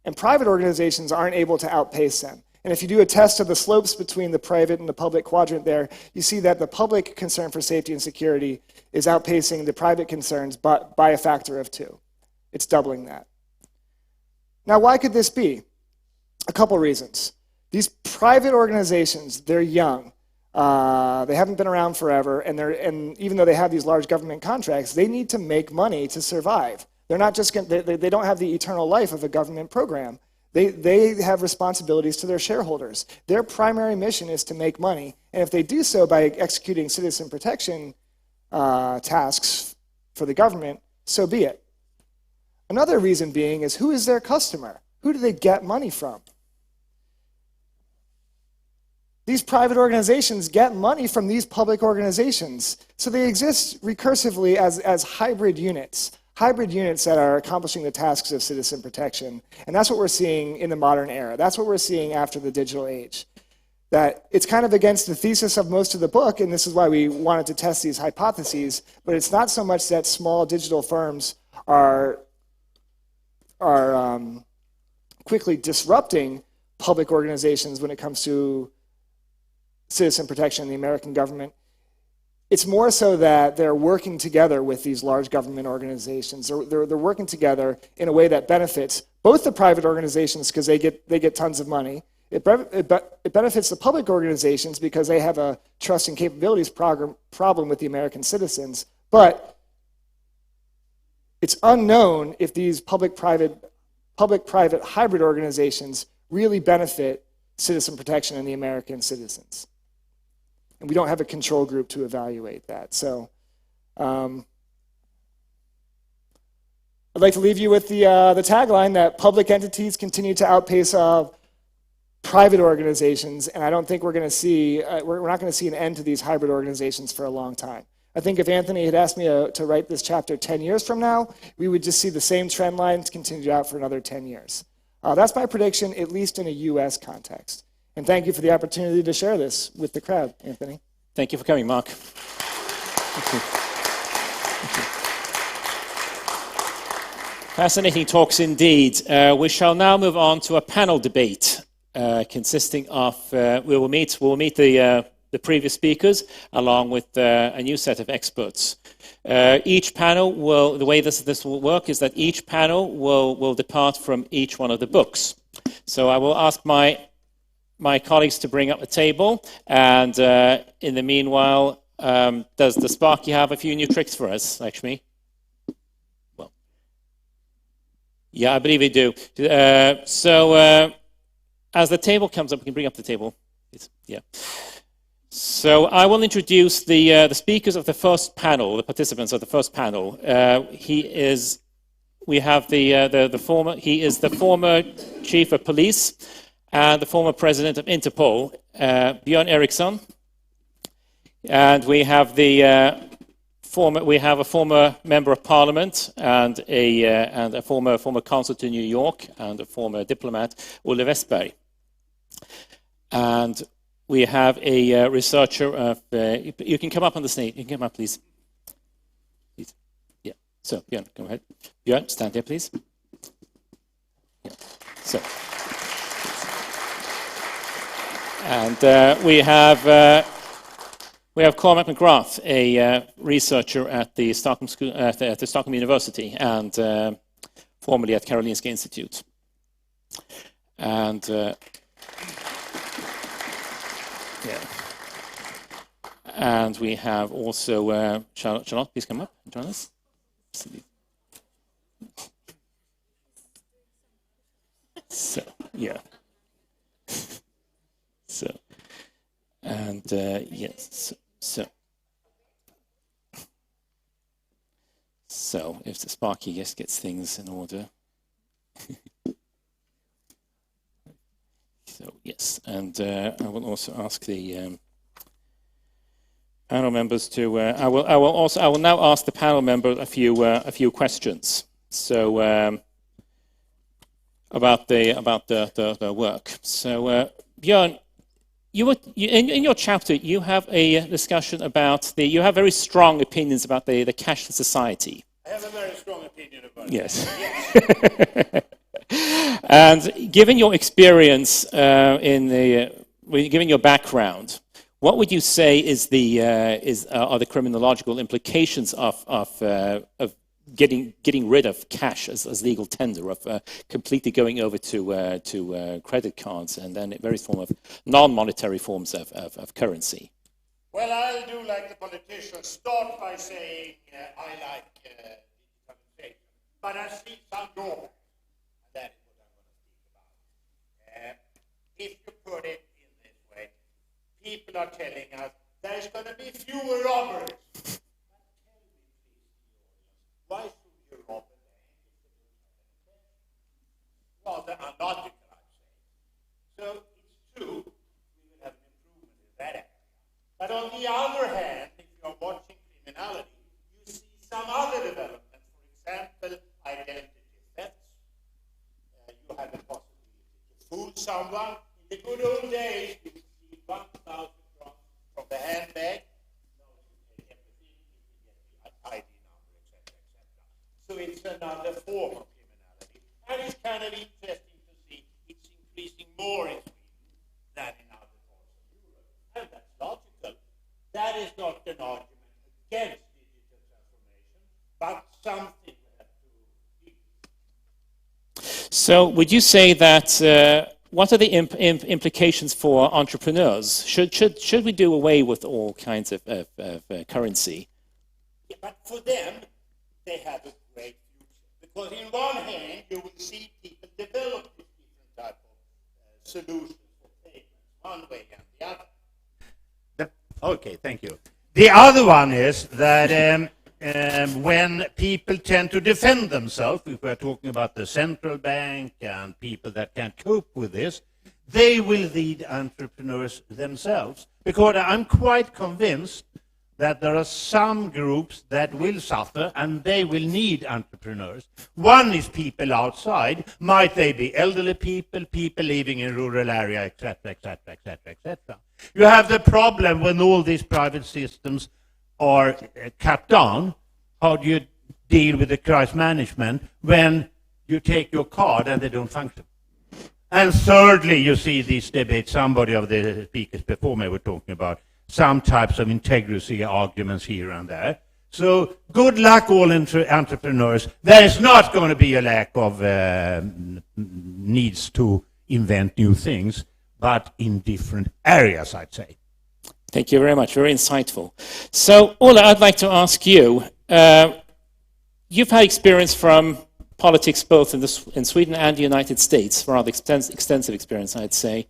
And private organizations aren't able to outpace them. And if you do a test of the slopes between the private and the public quadrant there, you see that the public concern for safety and security is outpacing the private concerns by a factor of 2. It's doubling that. Now, why could this be? A couple reasons. These private organizations, they're young. They haven't been around forever, and even though they have these large government contracts, they need to make money to survive. They're not just they don't have the eternal life of a government program. They have responsibilities to their shareholders. Their primary mission is to make money, and if they do so by executing citizen protection tasks for the government, so be it. Another reason being is, who is their customer? Who do they get money from? These private organizations get money from these public organizations, so they exist recursively as hybrid units that are accomplishing the tasks of citizen protection. And that's what we're seeing in the modern era. That's what we're seeing after the digital age. That it's kind of against the thesis of most of the book, and this is why we wanted to test these hypotheses, but it's not so much that small digital firms are quickly disrupting public organizations when it comes to citizen protection in the American government. It's more so that they're working together with these large government organizations. They're working together in a way that benefits both the private organizations because they get tons of money. It benefits the public organizations because they have a trust and capabilities problem with the American citizens. But it's unknown if these public-private hybrid organizations really benefit citizen protection and the American citizens. And we don't have a control group to evaluate that. So I'd like to leave you with the tagline that public entities continue to outpace private organizations, and I don't think we're going to see, we're not going to see an end to these hybrid organizations for a long time. I think if Anthony had asked me to write this chapter 10 years from now, we would just see the same trend lines continue out for another 10 years. That's my prediction, at least in a US context. And thank you for the opportunity to share this with the crowd, Anthony. Thank you for coming, Mark. Thank you. Thank you. Fascinating talks indeed. We shall now move on to a panel debate consisting of, we will meet the previous speakers along with a new set of experts. Each panel will, the way this will work is that each panel will depart from each one of the books. So I will ask my colleagues to bring up the table, and in the meanwhile, does the Sparky have a few new tricks for us, Lakshmi? Well, yeah, I believe we do. As the table comes up, we can bring up the table. Yeah. So I will introduce the speakers of the first panel, the participants of the first panel. He is the former chief of police and the former president of Interpol, Björn Eriksson, and we have a former member of parliament and a former consul to New York and a former diplomat, Olle Wästberg, and we have a researcher of. You can come up on the stage. You can come up, please. Yeah. So Björn, go ahead. Björn, stand here, please. Yeah. So. And we have Cormac McGrath, a researcher at the Stockholm School, at the Stockholm University, and formerly at Karolinska Institute. And and we have also Charlotte. Please come up and join us. Absolutely. So, yeah. So, and yes, so if the Sparky just gets things in order. So yes, and I will also ask the panel members to. I will now ask the panel members a few questions. So about the work. So Björn, in your chapter you have a discussion about you have very strong opinions about the cashless society. I have a very strong opinion about yes. And given your experience given your background, what would you say are the criminological implications of getting rid of cash as legal tender, of completely going over to credit cards and then various forms of non-monetary forms of currency? Well, I'll do like the politicians, start by saying I like digitalization, but I see some drawbacks. That is what I'm going to speak about. If you put it in this way, people are telling us there's going to be fewer robbers. Why should you rob a bank if they don't have any cash? Rather illogical, I'd say. So it's true, we will have an improvement in that area. But on the other hand, if you're watching criminality, you see some other developments. For example, identity thefts. You have the possibility to fool someone. In the good old days, you would see 1,000 crowns from the handbag. Now you take everything, you get the ID number, etc., etc. So it's another form of criminality. And it's kind of interesting to see it's increasing more in Sweden than in other parts of Europe. And that's logical. That is not an argument against digital transformation, but something we have to do. So would you say that what are the implications for entrepreneurs? Should we do away with all kinds of currency? Yeah, but for them, they have a great future. Because in one hand, you will see people develop this different type of solutions for payments, one way and the other. Okay, thank you. The other one is that when people tend to defend themselves, if we're talking about the central bank and people that can cope with this, they will lead entrepreneurs themselves. Because I'm quite convinced that there are some groups that will suffer and they will need entrepreneurs. One is people outside. Might they be elderly people, people living in rural area, etc., etc., etc., etc. You have the problem when all these private systems are cut down. How do you deal with the crisis management when you take your card and they don't function? And thirdly, you see these debates, somebody of the speakers before me were talking about some types of integrity arguments here and there. So good luck all entrepreneurs. There is not going to be a lack of needs to invent new things, but in different areas, I'd say. Thank you very much. Very insightful. So, Olle, I'd like to ask you, you've had experience from politics both in Sweden and the United States, rather extensive experience, I'd say.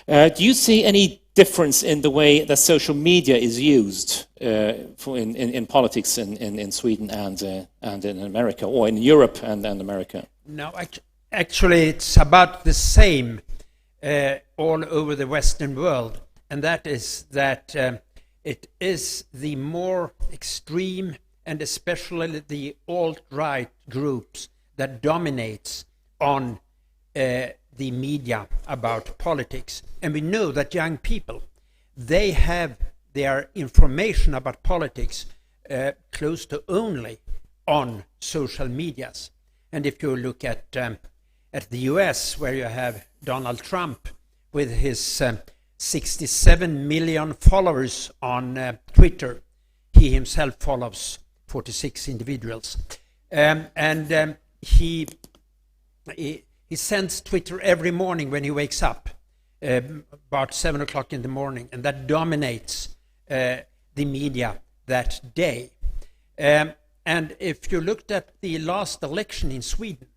Do you see any difference in the way that social media is used in politics in Sweden and in America, or in Europe and America? No, actually it's about the same all over the Western world, and that is that it is the more extreme and especially the alt-right groups that dominates on the media about politics. And we know that young people, they have their information about politics close to only on social medias. And if you look at the US, where you have Donald Trump with his 67 million followers on Twitter, he himself follows 46 individuals. He sends Twitter every morning when he wakes up, about 7 o'clock in the morning, and that dominates the media that day. and if you looked at the last election in Sweden,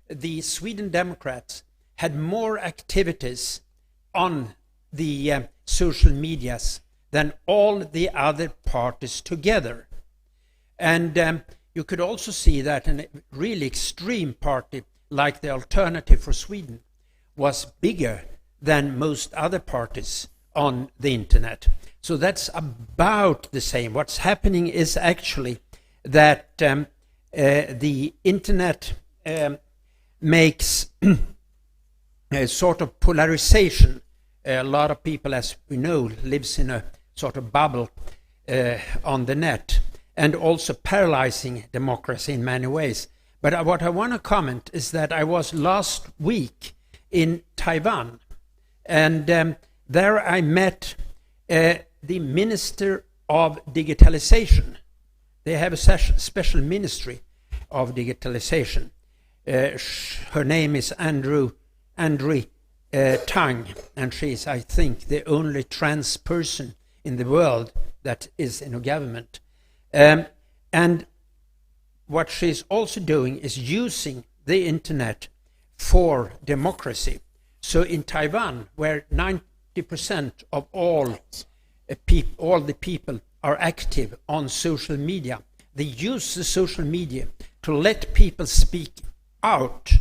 the Sweden Democrats had more activities on the social medias than all the other parties together. And you could also see that a really extreme party like the Alternative for Sweden was bigger than most other parties on the internet. So that's about the same. What's happening is actually that the internet makes a sort of polarization. A lot of people, as we know, lives in a sort of bubble on the net, and also paralyzing democracy in many ways. But what I want to comment is that I was last week in Taiwan, and there I met the Minister of Digitalization. They have a special ministry of digitalization. Her name is Andrew Tang, and she is, I think, the only trans person in the world that is in a government. And what she's also doing is using the internet for democracy. So in Taiwan, where 90% of all the people are active on social media, they use the social media to let people speak out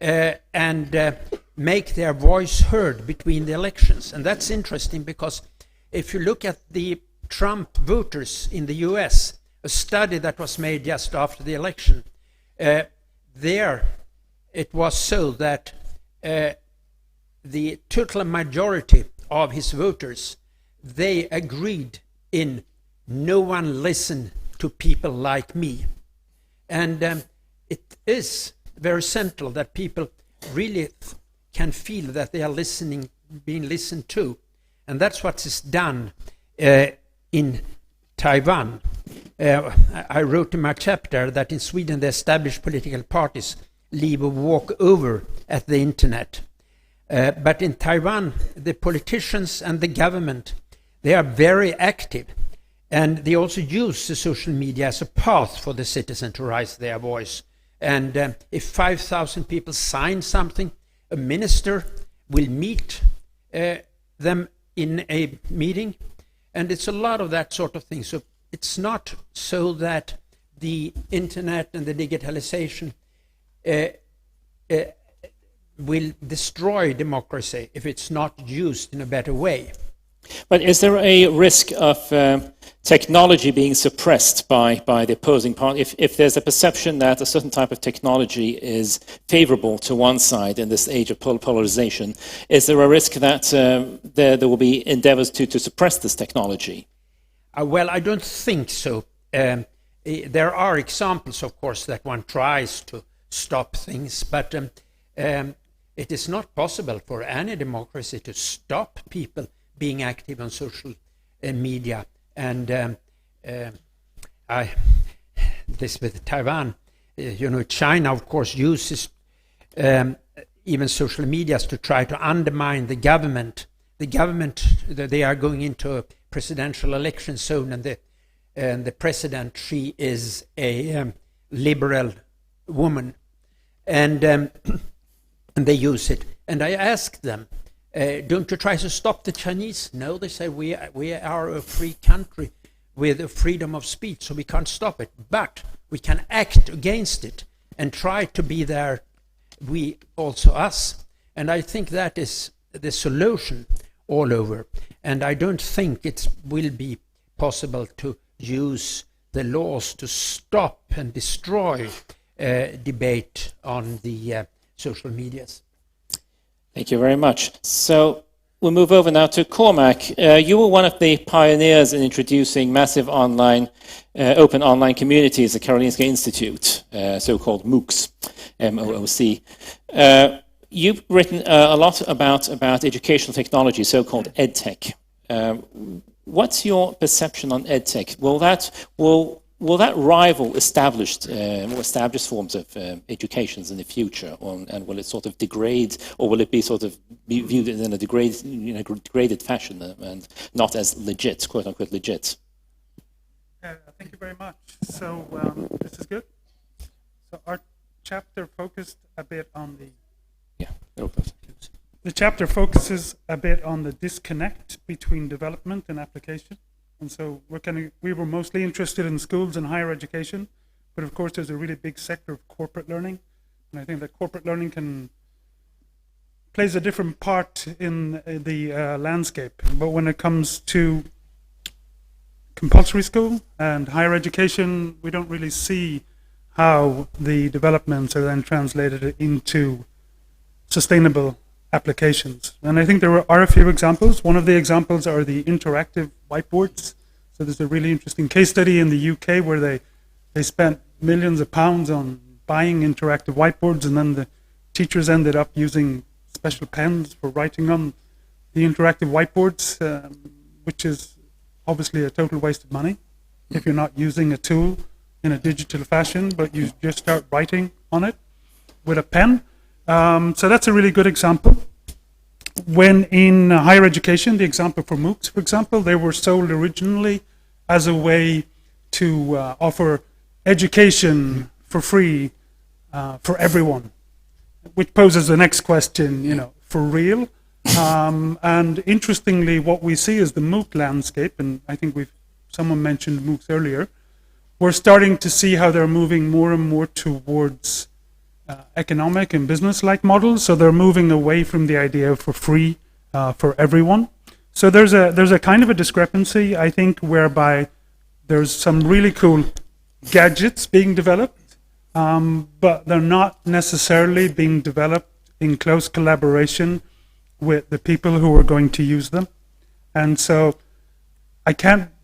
and make their voice heard between the elections. And that's interesting, because if you look at the Trump voters in the US, a study that was made just after the election, there it was so that the total majority of his voters, they agreed in no one listen to people like me. And it is very central that people really can feel that they are being listened to. And that's what is done in Taiwan. I wrote in my chapter that in Sweden the established political parties leave a walkover at the internet. But in Taiwan, the politicians and the government, they are very active. And they also use the social media as a path for the citizen to raise their voice. And if 5,000 people sign something, a minister will meet them in a meeting. And it's a lot of that sort of thing. So it's not so that the internet and the digitalization will destroy democracy if it's not used in a better way. But is there a risk of technology being suppressed by the opposing party? If there's a perception that a certain type of technology is favorable to one side in this age of polarization, is there a risk that there will be endeavors to suppress this technology? Well, I don't think so. There are examples, of course, that one tries to stop things, but it is not possible for any democracy to stop people being active on social media. And this with Taiwan, China, of course, uses even social media to try to undermine the government. The government, they are going into a presidential election soon, and the president, she is a liberal woman, and they use it. And I asked them, don't you try to stop the Chinese? No, they say, we are a free country with a freedom of speech, so we can't stop it. But we can act against it and try to be there, we also us. And I think that is the solution all over. And I don't think it will be possible to use the laws to stop and destroy debate on the social medias. Thank you very much. So we'll move over now to Cormac. You were one of the pioneers in introducing massive online, open online communities at Karolinska Institute, so-called MOOCs, M-O-O-C. You've written a lot about educational technology, so-called EdTech. What's your perception on EdTech? Will that rival established more established forms of educations in the future, and will it sort of degrade, or will it be sort of be viewed in a degraded fashion and not as legit, quote unquote legit? Thank you very much. So this is good. So our chapter focused a bit on the chapter focuses a bit on the disconnect between development and application. And so we were mostly interested in schools and higher education, but of course there's a really big sector of corporate learning, and I think that corporate learning plays a different part in the landscape. But when it comes to compulsory school and higher education, we don't really see how the developments are then translated into sustainable applications. And I think there are a few examples. One of the examples are the interactive whiteboards. So there's a really interesting case study in the UK where they spent millions of pounds on buying interactive whiteboards, and then the teachers ended up using special pens for writing on the interactive whiteboards, which is obviously a total waste of money if you're not using a tool in a digital fashion, but you just start writing on it with a pen. So that's a really good example. When in higher education, the example for MOOCs, for example, they were sold originally as a way to offer education for free for everyone, which poses the next question, for real? And interestingly, what we see is the MOOC landscape, and I think someone mentioned MOOCs earlier, we're starting to see how they're moving more and more towards economic and business-like models. So they're moving away from the idea for free for everyone. So there's a kind of a discrepancy, I think, whereby there's some really cool gadgets being developed, but they're not necessarily being developed in close collaboration with the people who are going to use them. And so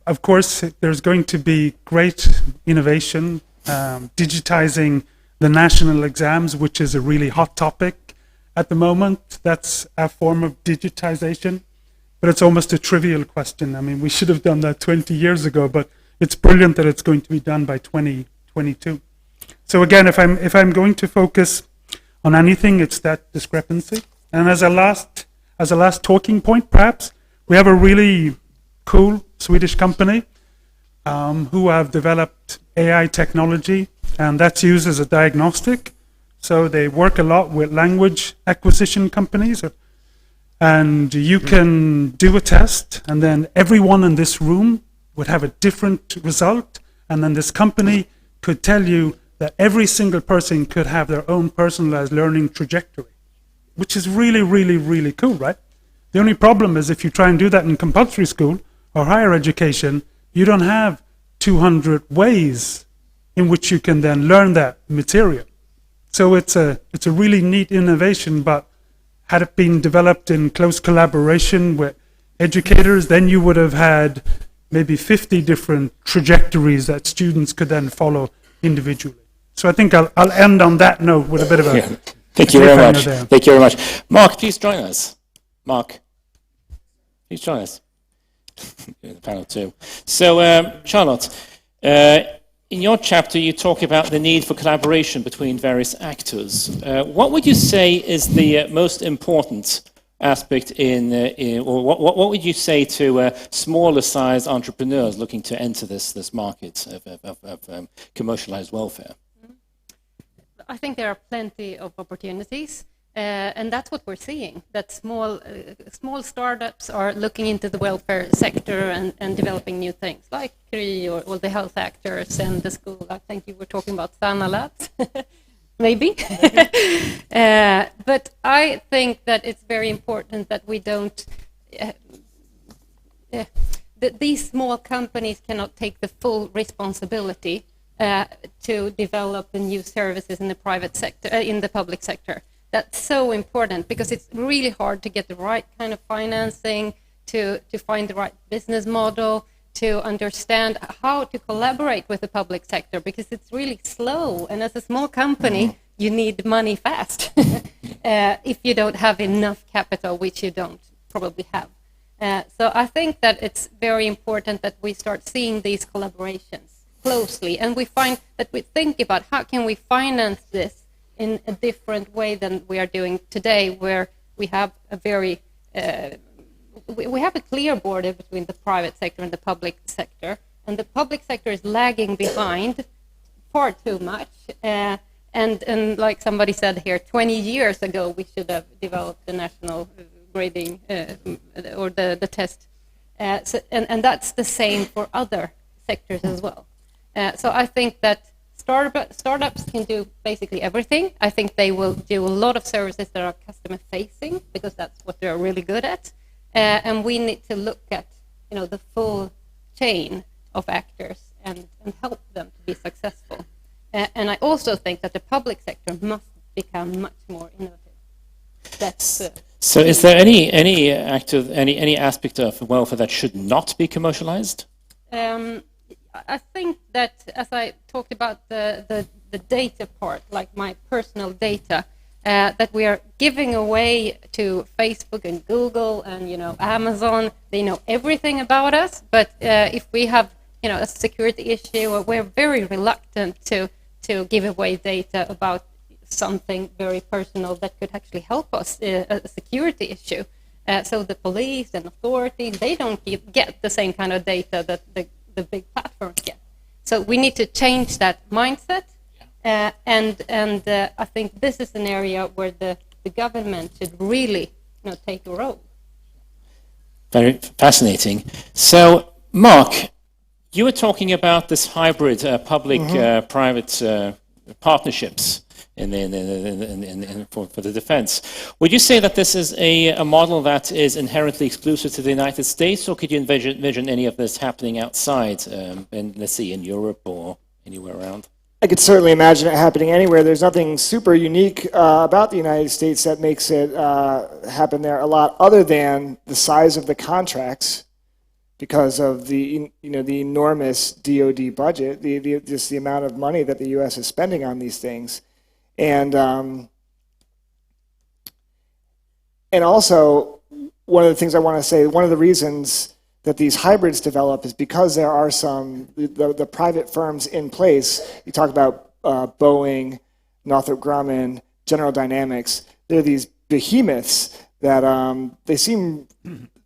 of course, there's going to be great innovation, digitizing the national exams, which is a really hot topic at the moment. That's a form of digitization, but it's almost a trivial question. I mean, we should have done that 20 years ago, but it's brilliant that it's going to be done by 2022. So again, if I'm going to focus on anything, it's that discrepancy. And as a last talking point, perhaps, we have a really cool Swedish company who have developed AI technology, and that's used as a diagnostic. So they work a lot with language acquisition companies, and you can do a test, and then everyone in this room would have a different result, and then this company could tell you that every single person could have their own personalized learning trajectory, which is really, really, really cool, right? The only problem is if you try and do that in compulsory school or higher education, you don't have 200 ways in which you can then learn that material. So it's a really neat innovation, but had it been developed in close collaboration with educators, then you would have had maybe 50 different trajectories that students could then follow individually. So I think I'll end on that note with a bit of a... Yeah. Thank you very much. Thank you very much. Mark, please join us. Mark, please join us. The panel too. So, Charlotte, in your chapter, you talk about the need for collaboration between various actors. What would you say is the most important aspect or what would you say to smaller size entrepreneurs looking to enter this market of commercialized welfare? I think there are plenty of opportunities. And that's what we're seeing, that small startups are looking into the welfare sector and developing new things, like Kry or all the health actors and the school. I think you were talking about Sana Labs, maybe. But I think that it's very important that we don't... that these small companies cannot take the full responsibility to develop the new services in the private sector, in the public sector. That's so important because it's really hard to get the right kind of financing, to find the right business model, to understand how to collaborate with the public sector, because it's really slow. And as a small company, you need money fast if you don't have enough capital, which you don't probably have. So I think that it's very important that we start seeing these collaborations closely, and we find that we think about how can we finance this in a different way than we are doing today, where we have a we have a clear border between the private sector and the public sector, and the public sector is lagging behind far too much. And like somebody said here, 20 years ago, we should have developed the national grading or the test. And that's the same for other sectors as well. So I think that startups can do basically everything. I think they will do a lot of services that are customer-facing, because that's what they're really good at. And we need to look at, the full chain of actors and help them to be successful. And I also think that the public sector must become much more innovative. That's so. Is there any aspect of welfare that should not be commercialized? I think that, as I talked about the data part, like my personal data, that we are giving away to Facebook and Google and Amazon. They know everything about us, but if we have a security issue, we're very reluctant to give away data about something very personal that could actually help us, a security issue. So the police and authorities, they don't get the same kind of data that the big platforms get. So we need to change that mindset, and I think this is an area where the government should really take a role. Very fascinating. So, Mark, you were talking about this hybrid public-private partnerships for the defense. Would you say that this is a model that is inherently exclusive to the United States, or could you envision any of this happening outside, let's see, in Europe or anywhere around? I could certainly imagine it happening anywhere. There's nothing super unique about the United States that makes it happen there a lot, other than the size of the contracts, because of the the enormous DoD budget, just the amount of money that the U.S. is spending on these things, and also one of the things I want to say, one of the reasons that these hybrids develop is because there are the private firms in place. You talk about Boeing, Northrop Grumman, General Dynamics. They're these behemoths that they seem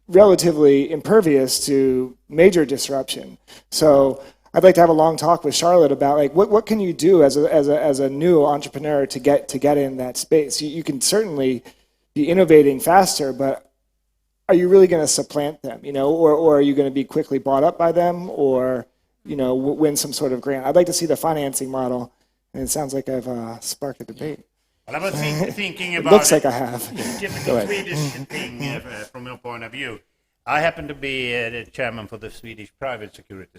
relatively impervious to major disruption. So I'd like to have a long talk with Charlotte about what can you do as a new entrepreneur to get in that space. You can certainly be innovating faster, but are you really going to supplant them, or are you going to be quickly bought up by them, or win some sort of grant? I'd like to see the financing model, and it sounds like I've sparked a debate. Well, I was thinking about looks like I have. Typical Swedish thing from your point of view. I happen to be the chairman for the Swedish private security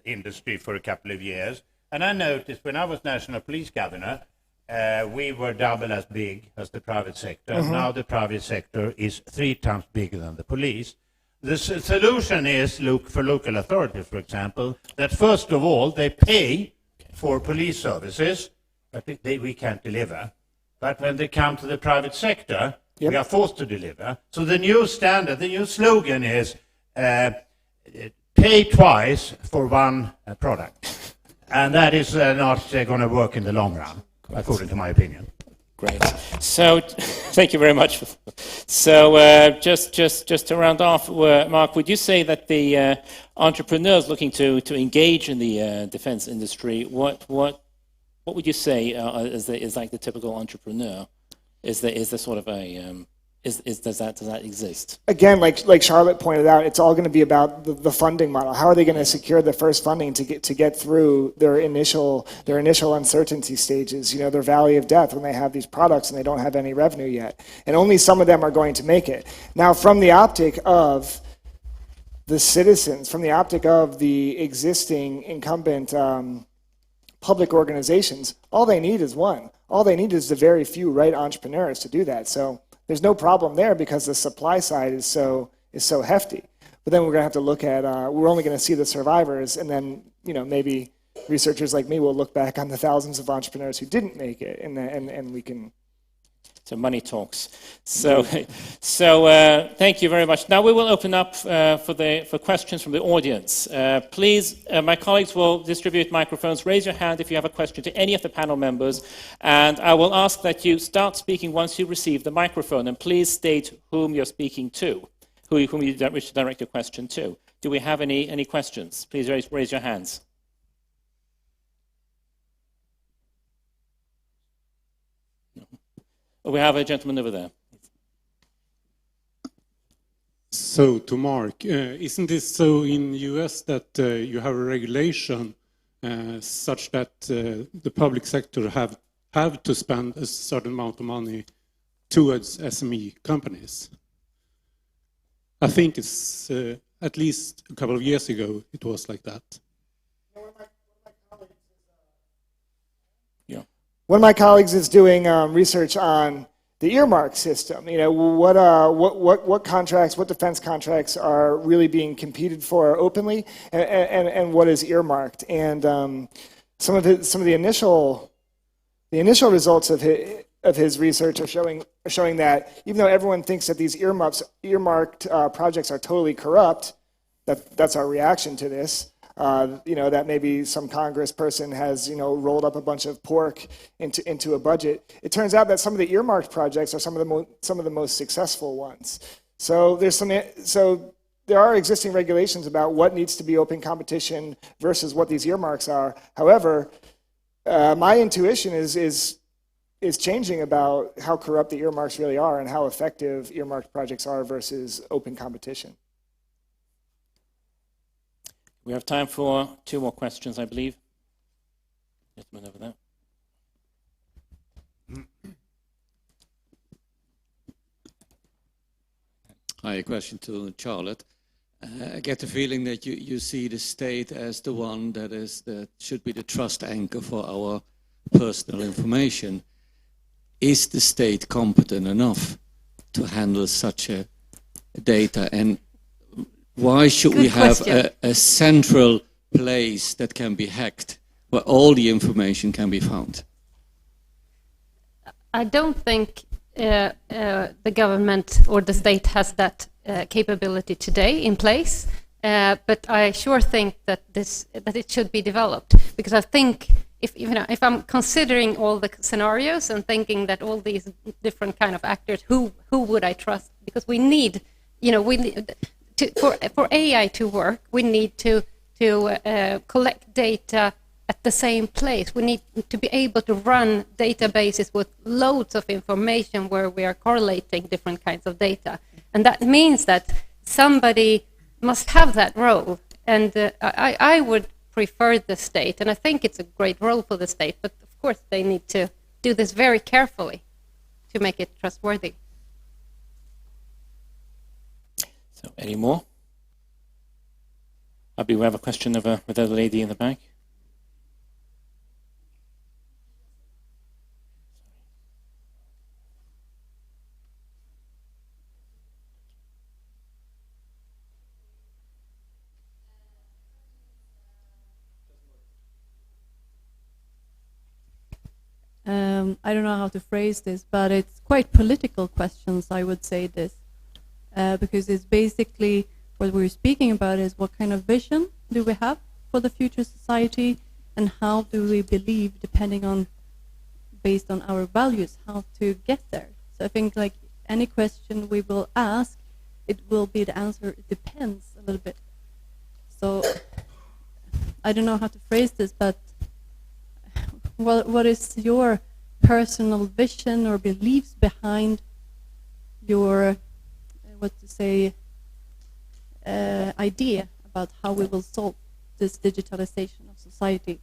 industry for a couple of years, and I noticed when I was national police governor, we were double as big as the private sector. Mm-hmm. Now the private sector is 3 times bigger than the police. The solution is for local authorities, for example, that first of all they pay for police services, but we can't deliver. But when they come to the private sector, we are forced to deliver. So the new standard, the new slogan is pay twice for one product. And that is not going to work in the long run, according to my opinion. Great. So, thank you very much. So, just to round off, Mark, would you say that the entrepreneurs looking to engage in the defense industry, what would you say is like the typical entrepreneur? Is there sort of a does that exist? Again, like Charlotte pointed out, it's all going to be about the funding model. How are they going to secure the first funding to get through their initial uncertainty stages? Their valley of death when they have these products and they don't have any revenue yet. And only some of them are going to make it. Now, from the optic of the citizens, from the optic of the existing incumbent public organizations, all they need is one. All they need is the very few right entrepreneurs to do that. So there's no problem there because the supply side is so hefty. But then we're going to have to look at, we're only going to see the survivors, and then maybe researchers like me will look back on the thousands of entrepreneurs who didn't make it, and we can. So money talks. So thank you very much. Now we will open up for questions from the audience. Please, my colleagues will distribute microphones. Raise your hand if you have a question to any of the panel members, and I will ask that you start speaking once you receive the microphone. And please state whom you're speaking to, whom you wish to direct your question to. Do we have any questions? Please raise your hands. Oh, we have a gentleman over there. So to Mark, isn't it so in the US that you have a regulation such that the public sector have to spend a certain amount of money towards SME companies? I think it's at least a couple of years ago it was like that. One of my colleagues is doing research on the earmark system. You know, what contracts, what defense contracts are really being competed for openly, and what is earmarked. And some of the initial results of his research are showing that even though everyone thinks that these earmarked projects are totally corrupt, that's our reaction to this. You know, that maybe some Congress person has, you know, rolled up a bunch of pork into a budget. It turns out that some of the earmarked projects are some of the most successful ones. So there are existing regulations about what needs to be open competition versus what these earmarks are. However, my intuition is changing about how corrupt the earmarks really are and how effective earmarked projects are versus open competition. We have time for 2 more questions, I believe. Gentleman over there. Hi, a question to Charlotte. I get the feeling that you see the state as the one that should be the trust anchor for our personal information. Is the state competent enough to handle such a data? And why should we have a central place that can be hacked where all the information can be found? I don't think the government or the state has that capability today in place, but I sure think that it should be developed, because I think if I'm considering all the scenarios and thinking that all these different kind of actors, who would I trust? Because we need, for AI to work, we need to collect data at the same place. We need to be able to run databases with loads of information where we are correlating different kinds of data. And that means that somebody must have that role. And I would prefer the state, and I think it's a great role for the state, but of course they need to do this very carefully to make it trustworthy. So, any more? I believe we have a question with the lady in the back. I don't know how to phrase this, but it's quite political questions, I would say this. Because it's basically what we're speaking about is what kind of vision do we have for the future society, and how do we believe, depending on, based on our values, how to get there. So I think like any question we will ask, it will be the answer, it depends a little bit. So I don't know how to phrase this, but what is your personal vision or beliefs behind your idea about how we will solve this digitalization of society?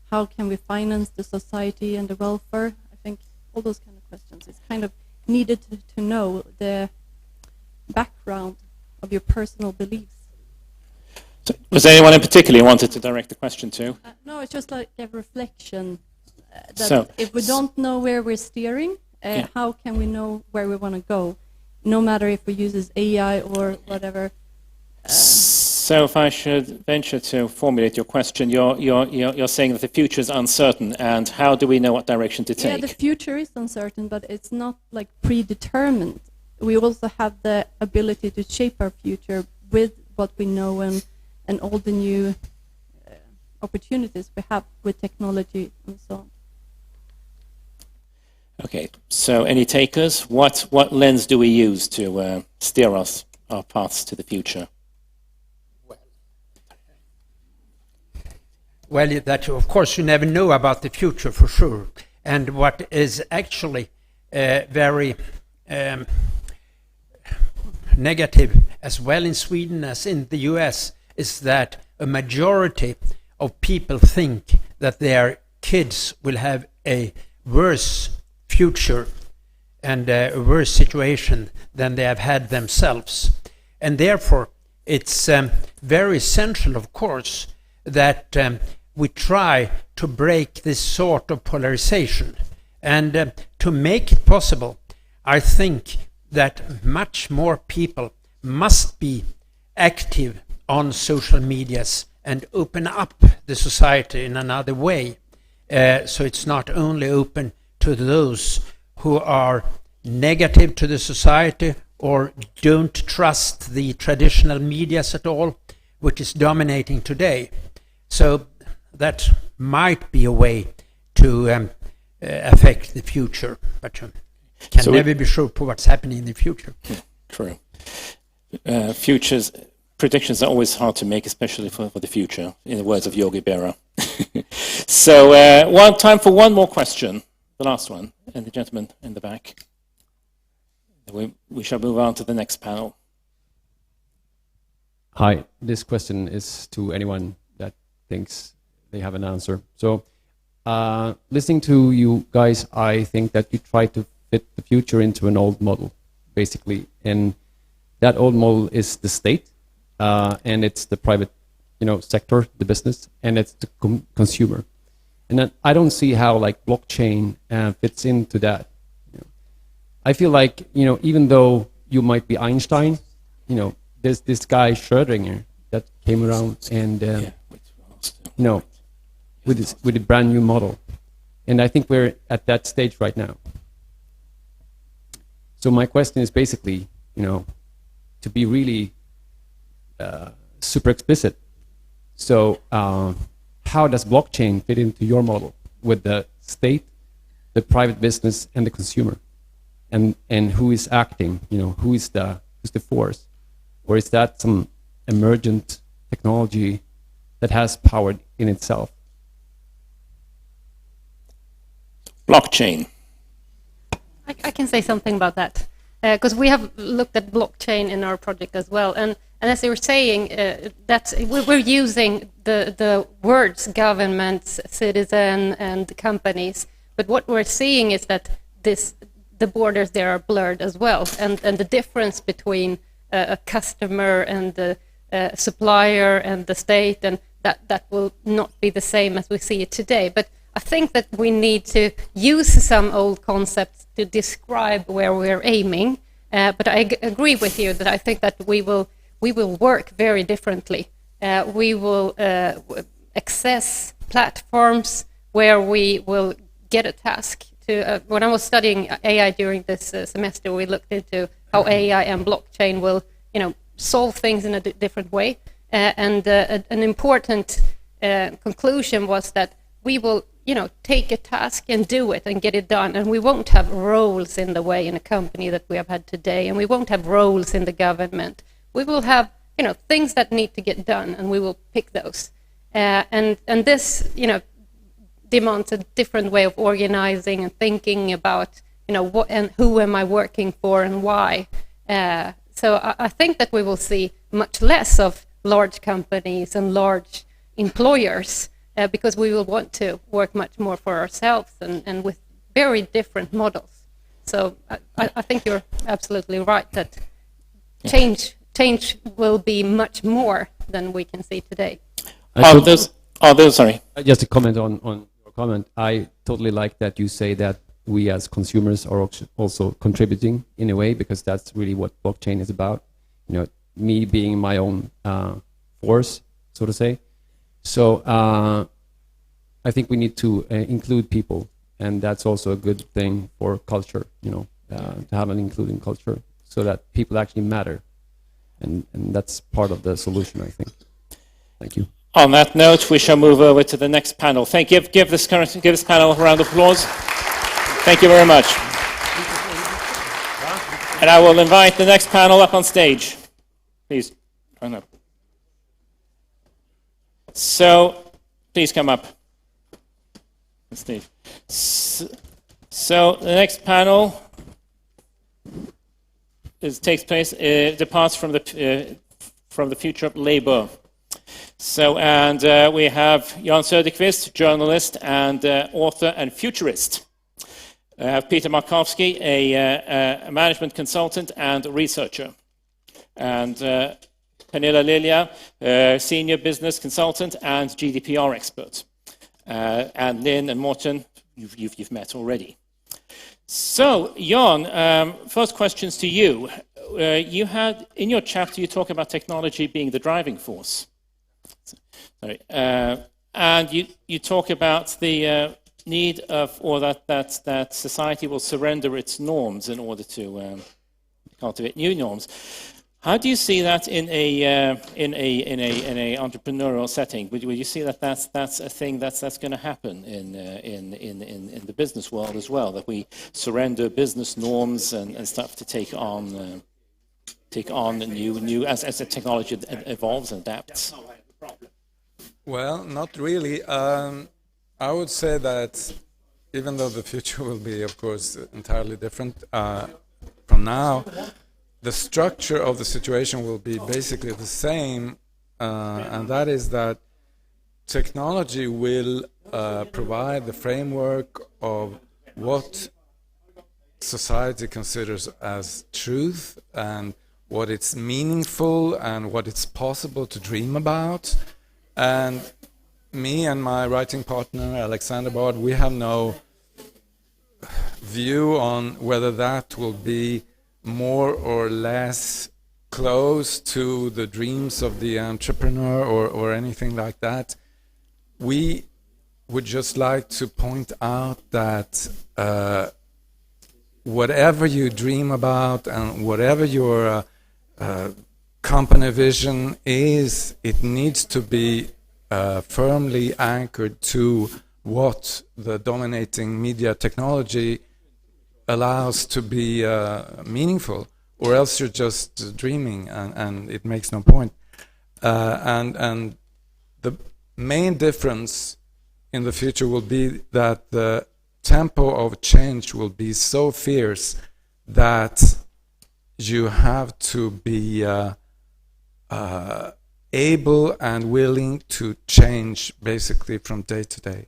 How can we finance the society and the welfare? I think all those kind of questions. It's kind of needed to know the background of your personal beliefs. So, was there anyone in particular you wanted to direct the question to? No, it's just like a reflection. That if we don't know where we're steering, how can we know where we want to go? No matter if we use AI or whatever. So if I should venture to formulate your question, you're saying that the future is uncertain, and how do we know what direction to take? Yeah, the future is uncertain, but it's not like predetermined. We also have the ability to shape our future with what we know and all the new opportunities we have with technology and so on. Okay, so any takers? What lens do we use to steer our paths to the future? well, that of course you never know about the future for sure. And what is actually very negative as well in Sweden as in the US is that a majority of people think that their kids will have a worse future and a worse situation than they have had themselves. And therefore, it's very essential, of course, that we try to break this sort of polarization. And to make it possible, I think that much more people must be active on social medias and open up the society in another way. So it's not only open to those who are negative to the society or don't trust the traditional medias at all, which is dominating today. So that might be a way to affect the future, but can never be sure for what's happening in the future. Yeah, true. Predictions are always hard to make, especially for the future, in the words of Yogi Berra. So time for one more question, the last one, and the gentleman in the back. We shall move on to the next panel. Hi, this question is to anyone that thinks they have an answer. So, listening to you guys, I think that you try to fit the future into an old model, basically. And that old model is the state, and it's the private, sector, the business, and it's the consumer. And then I don't see how blockchain fits into that. I feel like, even though you might be Einstein, there's this guy Schrödinger that came around and, with a brand new model. And I think we're at that stage right now. So my question is basically, to be really super explicit. So how does blockchain fit into your model with the state, the private business, and the consumer? And who is acting? Who's the force? Or is that some emergent technology that has power in itself? Blockchain. I can say something about that, because we have looked at blockchain in our project as well. And as you were saying, that we're using the words governments, citizen, and companies. But what we're seeing is that the borders there are blurred as well, and the difference between a customer and the supplier and the state, and that will not be the same as we see it today. But I think that we need to use some old concepts to describe where we're aiming. But I agree with you that I think that we will work very differently. We will access platforms where we will get a task. When I was studying AI during this semester, we looked into how AI and blockchain will, solve things in a different way. And an important conclusion was that we will, take a task and do it and get it done. And we won't have roles in the way in a company that we have had today, and we won't have roles in the government. We will have, things that need to get done, and we will pick those. And this, demands a different way of organizing and thinking about, what and who am I working for and why. So I think that we will see much less of large companies and large employers because we will want to work much more for ourselves and with very different models. So I think you're absolutely right that change will be much more than we can see today. Sorry. Just to comment on your comment, I totally like that you say that we as consumers are also contributing in a way, because that's really what blockchain is about. Me being my own force, so to say. So I think we need to include people, and that's also a good thing for culture, to have an including culture so that people actually matter. And that's part of the solution, I think. Thank you. On that note, we shall move over to the next panel. Thank you. Give this panel a round of applause. Thank you very much. And I will invite the next panel up on stage. Please, turn up. So, please come up. Steve. So the next panel departs from the future of labor. So, and we have Jan Söderqvist, journalist and author and futurist. I have Peter Markowski, a management consultant and researcher. And Pernilla Lilja, senior business consultant and GDPR expert. And Linn and Mårten, you've met already. So, Jan, first questions to you. You had, in your chapter, you talk about technology being the driving force. Sorry. And you talk about the need of, or that society will surrender its norms in order to cultivate new norms. How do you see that in a entrepreneurial setting? Would you see that that's a thing that's going to happen in the business world as well? That we surrender business norms and stuff to take on new as the technology evolves and adapts. Well, not really. I would say that even though the future will be, of course, entirely different from now, the structure of the situation will be basically the same, and that is that technology will provide the framework of what society considers as truth and what it's meaningful and what it's possible to dream about. And me and my writing partner, Alexander Bard, we have no view on whether that will be more or less close to the dreams of the entrepreneur or anything like that. We would just like to point out that whatever you dream about and whatever your company vision is, it needs to be firmly anchored to what the dominating media technology allows to be meaningful, or else you're just dreaming and it makes no point. And the main difference in the future will be that the tempo of change will be so fierce that you have to be able and willing to change basically from day to day.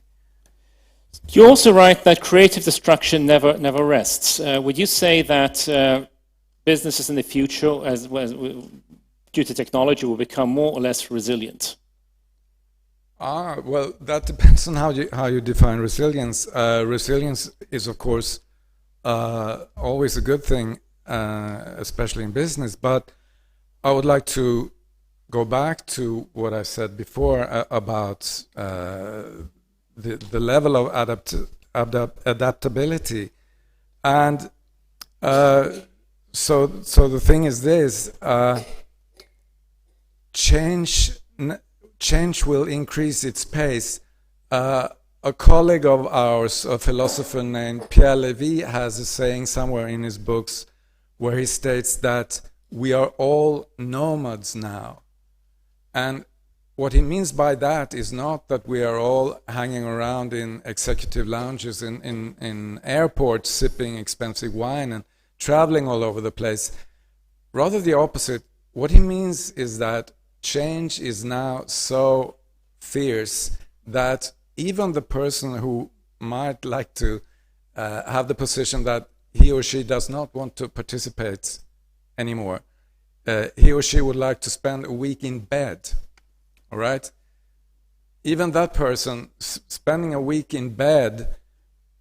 You also write that creative destruction never rests. Would you say that businesses in the future, as due to technology, will become more or less resilient? Well, that depends on how you define resilience. Resilience is, of course, always a good thing, especially in business. But I would like to go back to what I said before about the level of adaptability, and so the thing is this: change will increase its pace. A colleague of ours, a philosopher named Pierre Lévy, has a saying somewhere in his books where he states that we are all nomads now. And what he means by that is not that we are all hanging around in executive lounges in airports sipping expensive wine and traveling all over the place. Rather the opposite. What he means is that change is now so fierce that even the person who might like to have the position that he or she does not want to participate anymore, he or she would like to spend a week in bed, all right? Even that person spending a week in bed,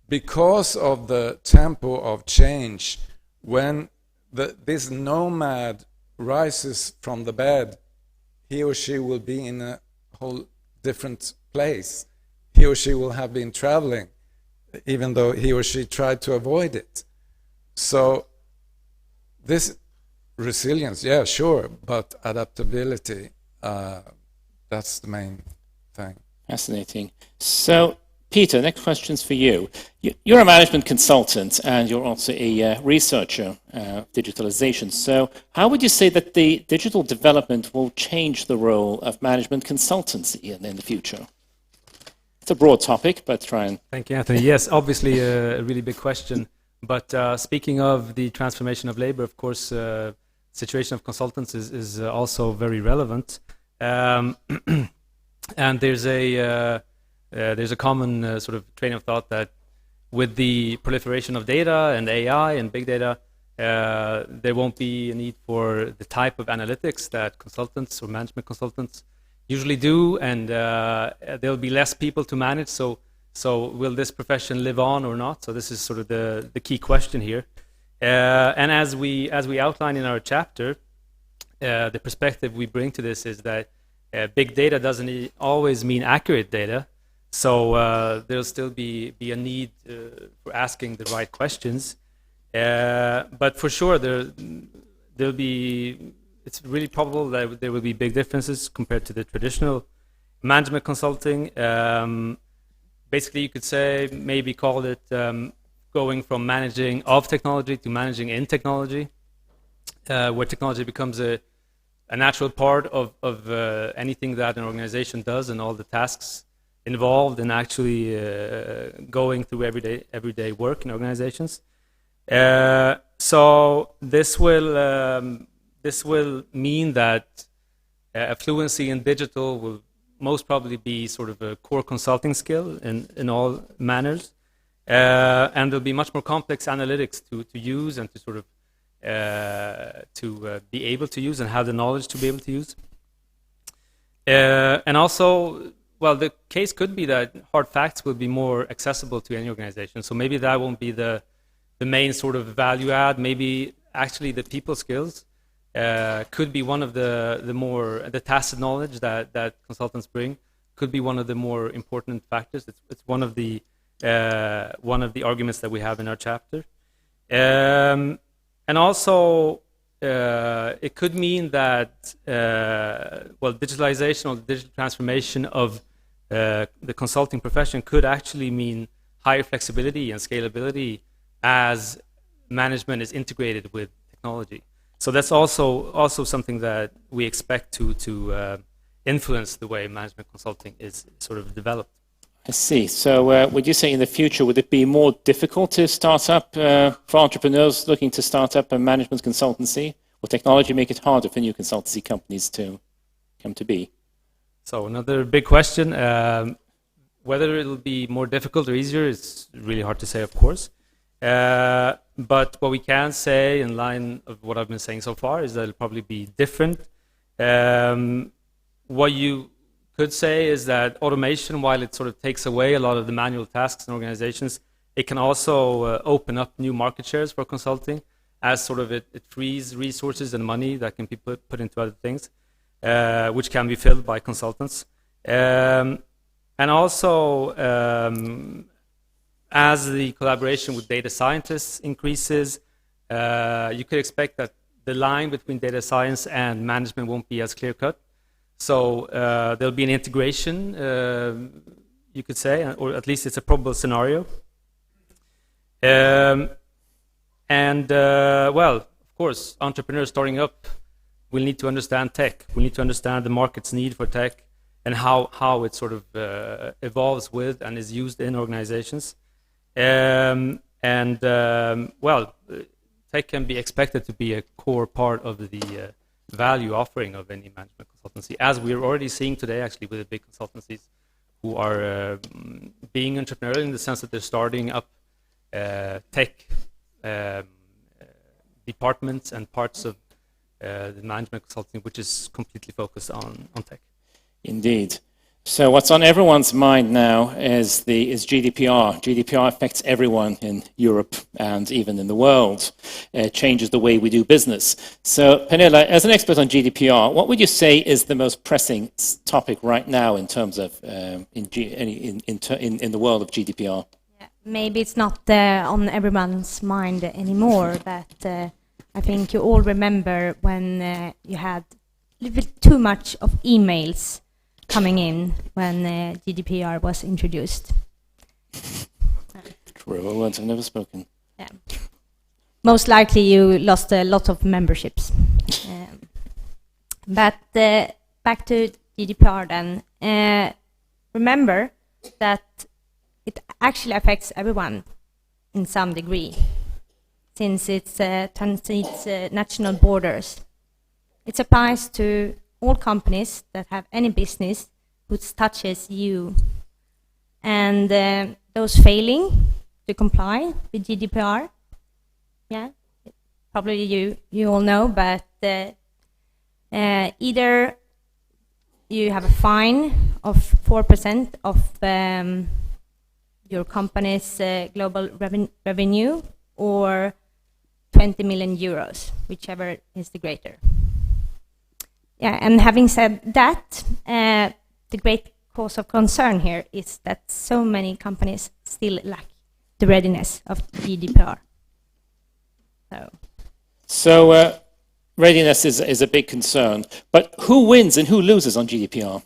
because of the tempo of change, when this nomad rises from the bed, he or she will be in a whole different place. He or she will have been traveling, even though he or she tried to avoid it. So this resilience, yeah, sure, but adaptability, that's the main thing. Fascinating. So, Peter, next question's for you. You're a management consultant and you're also a researcher of digitalization. So how would you say that the digital development will change the role of management consultancy in the future? It's a broad topic, but try and... Thank you, Anthony. Yes, obviously a really big question. But speaking of the transformation of labor, of course, situation of consultants is also very relevant. And there's a common sort of train of thought that with the proliferation of data and AI and big data, there won't be a need for the type of analytics that consultants or management consultants usually do, and there'll be less people to manage. So will this profession live on or not? So this is sort of the key question here. And as we outline in our chapter, the perspective we bring to this is that big data doesn't always mean accurate data. So there'll still be a need for asking the right questions. But for sure, there'll be. It's really probable that there will be big differences compared to the traditional management consulting. Basically, you could say, maybe call it going from managing of technology to managing in technology, where technology becomes a natural part of anything that an organization does and all the tasks involved in actually going through everyday work in organizations. So this will mean that fluency in digital will most probably be sort of a core consulting skill in all manners, and there'll be much more complex analytics to use and to sort of be able to use and have the knowledge to be able to use. And also, well, the case could be that hard facts will be more accessible to any organization. So maybe that won't be the main sort of value add. Maybe actually the people skills could be one of the tacit knowledge that consultants bring could be one of the more important factors. It's one of the arguments that we have in our chapter, and also it could mean that digitalization or the digital transformation of the consulting profession could actually mean higher flexibility and scalability as management is integrated with technology. So that's also something that we expect to influence the way management consulting is sort of developed. I see. So would you say in the future, would it be more difficult to start up for entrepreneurs looking to start up a management consultancy? Will technology make it harder for new consultancy companies to come to be? So another big question. Whether it'll be more difficult or easier is really hard to say, of course. But what we can say, in line of what I've been saying so far, is that it'll probably be different. What you could say is that automation, while it sort of takes away a lot of the manual tasks in organizations, it can also open up new market shares for consulting, as sort of it frees resources and money that can be put into other things, which can be filled by consultants. And also, as the collaboration with data scientists increases, you could expect that the line between data science and management won't be as clear-cut. So there'll be an integration, you could say, or at least it's a probable scenario. Well, of course, entrepreneurs starting up will need to understand tech. We need to understand the market's need for tech and how it sort of evolves with and is used in organizations. Well, tech can be expected to be a core part of the value offering of any management consultancy, as we're already seeing today, actually, with the big consultancies who are being entrepreneurial in the sense that they're starting up tech departments and parts of the management consulting, which is completely focused on tech. Indeed. So what's on everyone's mind now is GDPR. GDPR affects everyone in Europe and even in the world. It changes the way we do business. So Pernilla, as an expert on GDPR, what would you say is the most pressing topic right now in terms of in the world of GDPR? Yeah, maybe it's not on everyone's mind anymore, but I think you all remember when you had a little bit too much of emails coming in when GDPR was introduced. True, words I've never spoken. Yeah. Most likely you lost a lot of memberships. But back to GDPR then. Remember that it actually affects everyone in some degree, since it transcends national borders. It applies to all companies that have any business which touches you. And those failing to comply with GDPR, yeah, probably you all know, but either you have a fine of 4% of your company's global revenue, or 20 million euros, whichever is the greater. Yeah, and having said that, the great cause of concern here is that so many companies still lack the readiness of GDPR. So readiness is a big concern. But who wins and who loses on GDPR?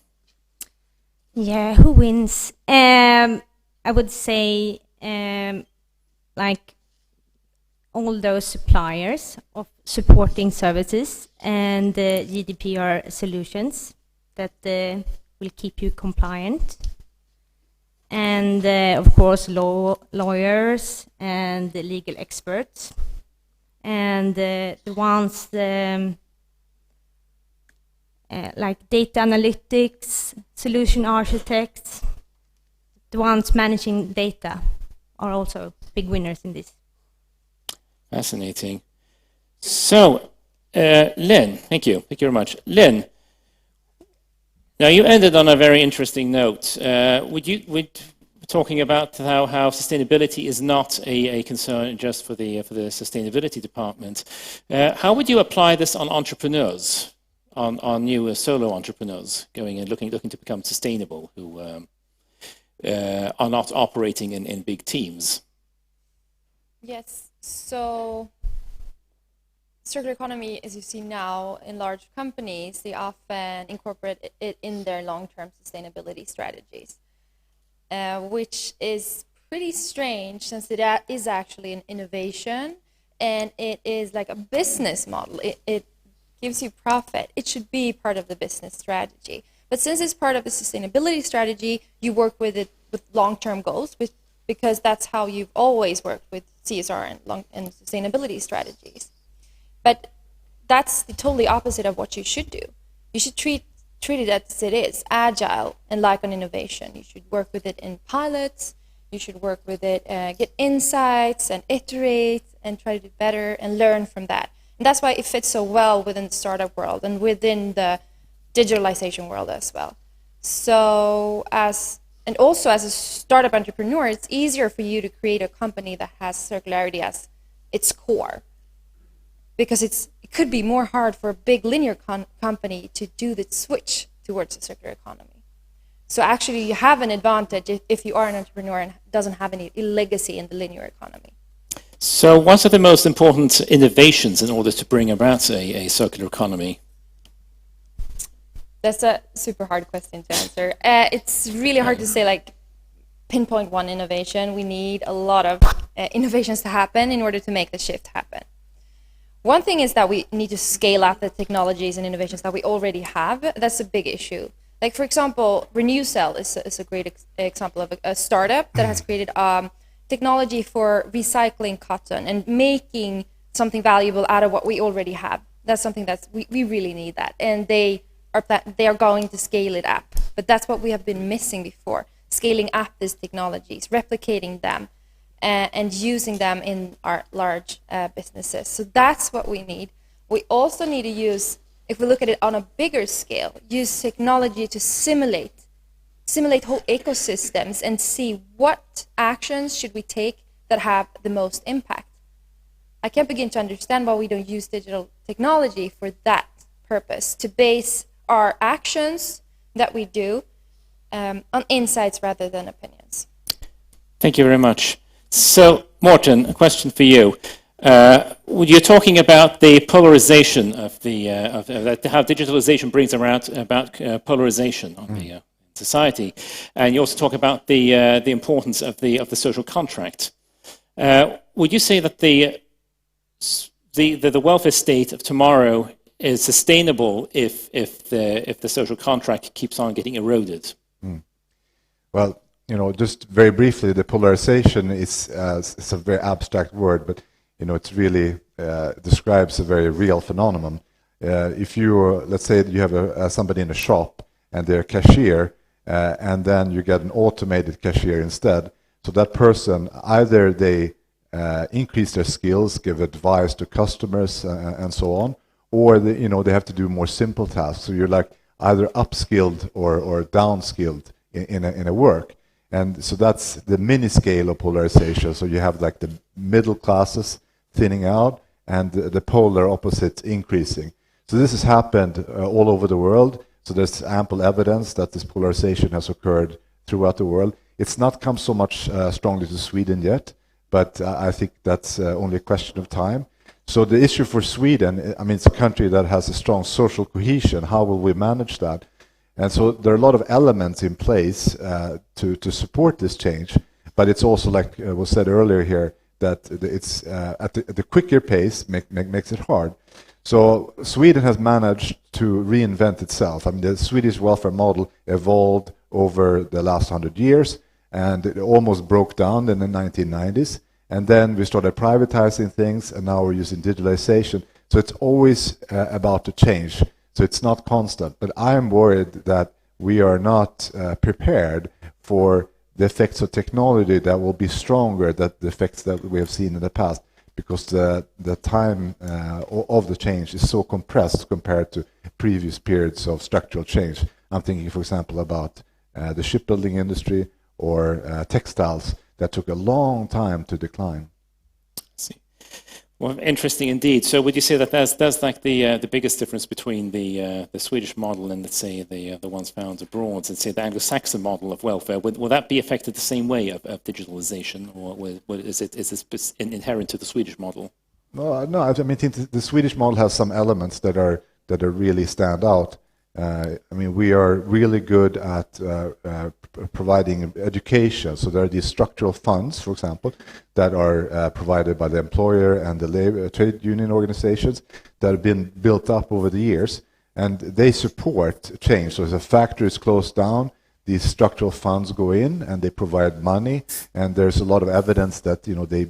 Yeah, who wins? I would say like all those suppliers of supporting services and GDPR solutions that will keep you compliant. And of course lawyers and the legal experts, and the ones like data analytics, solution architects, the ones managing data are also big winners in this. Fascinating. So, Linn, thank you very much. Linn, now you ended on a very interesting note. Would talking about how sustainability is not a concern just for the sustainability department. How would you apply this on entrepreneurs, on new solo entrepreneurs going and looking to become sustainable, who are not operating in big teams? Yes, so circular economy, as you see now in large companies, they often incorporate it in their long-term sustainability strategies, which is pretty strange since it is actually an innovation and it is like a business model. It gives you profit. It should be part of the business strategy. But since it's part of the sustainability strategy, you work with it with long-term goals, because that's how you've always worked with CSR and sustainability strategies. But that's the totally opposite of what you should do. You should treat it as it is, agile and like an innovation. You should work with it in pilots. You should work with it, get insights and iterate and try to do better and learn from that. And that's why it fits so well within the startup world and within the digitalization world as well. So and also as a startup entrepreneur, it's easier for you to create a company that has circularity as its core, because it could be more hard for a big linear company to do the switch towards a circular economy. So actually you have an advantage if you are an entrepreneur and doesn't have any legacy in the linear economy. So what are the most important innovations in order to bring about a circular economy? That's a super hard question to answer. It's really hard to say, like, pinpoint one innovation. We need a lot of innovations to happen in order to make the shift happen. One thing is that we need to scale up the technologies and innovations that we already have. That's a big issue. Like, for example, RenewCell is a great example of a startup that has created technology for recycling cotton and making something valuable out of what we already have. That's something that we really need that. And they are going to scale it up. But that's what we have been missing before, scaling up these technologies, replicating them, and using them in our large businesses. So that's what we need. We also need to use, if we look at it on a bigger scale, use technology to simulate whole ecosystems and see what actions should we take that have the most impact. I can't begin to understand why we don't use digital technology for that purpose, to base our actions that we do on insights rather than opinions. Thank you very much. So, Mårten, a question for you. You're talking about the polarization of how digitalization brings about polarization on the society, and you also talk about the importance of the social contract. Would you say that the welfare state of tomorrow is sustainable if the social contract keeps on getting eroded? Well, just very briefly, the polarization is it's a very abstract word, but it really describes a very real phenomenon. If you, let's say, you have somebody in a shop and they're a cashier, and then you get an automated cashier instead. So that person, either they increase their skills, give advice to customers, and so on, or they have to do more simple tasks. So you're like either upskilled or downskilled in a work. And so that's the mini scale of polarization. So you have like the middle classes thinning out and the polar opposites increasing. So this has happened all over the world. So there's ample evidence that this polarization has occurred throughout the world. It's not come so much strongly to Sweden yet, but I think that's only a question of time. So the issue for Sweden, I mean, it's a country that has a strong social cohesion. How will we manage that? And so there are a lot of elements in place to support this change, but it's also, like was said earlier here, that it's at the quicker pace makes it hard. So Sweden has managed to reinvent itself. I mean, the Swedish welfare model evolved over the last 100 years, and it almost broke down in the 1990s. And then we started privatizing things, and now we're using digitalization. So it's always about to change. So it's not constant. But I am worried that we are not prepared for the effects of technology that will be stronger than the effects that we have seen in the past, because the time of the change is so compressed compared to previous periods of structural change. I'm thinking, for example, about the shipbuilding industry or textiles that took a long time to decline. See. Well, interesting indeed. So would you say that that's like the biggest difference between the Swedish model and, let's say, the ones found abroad, and say the Anglo-Saxon model of welfare? Will that be affected the same way of digitalization, or is this inherent to the Swedish model? No. I mean, the Swedish model has some elements that are really stand out. I mean, we are really good at providing education. So there are these structural funds, for example, that are provided by the employer and the labor trade union organizations that have been built up over the years, and they support change. So if a factory is closed down, these structural funds go in and they provide money, and there's a lot of evidence that they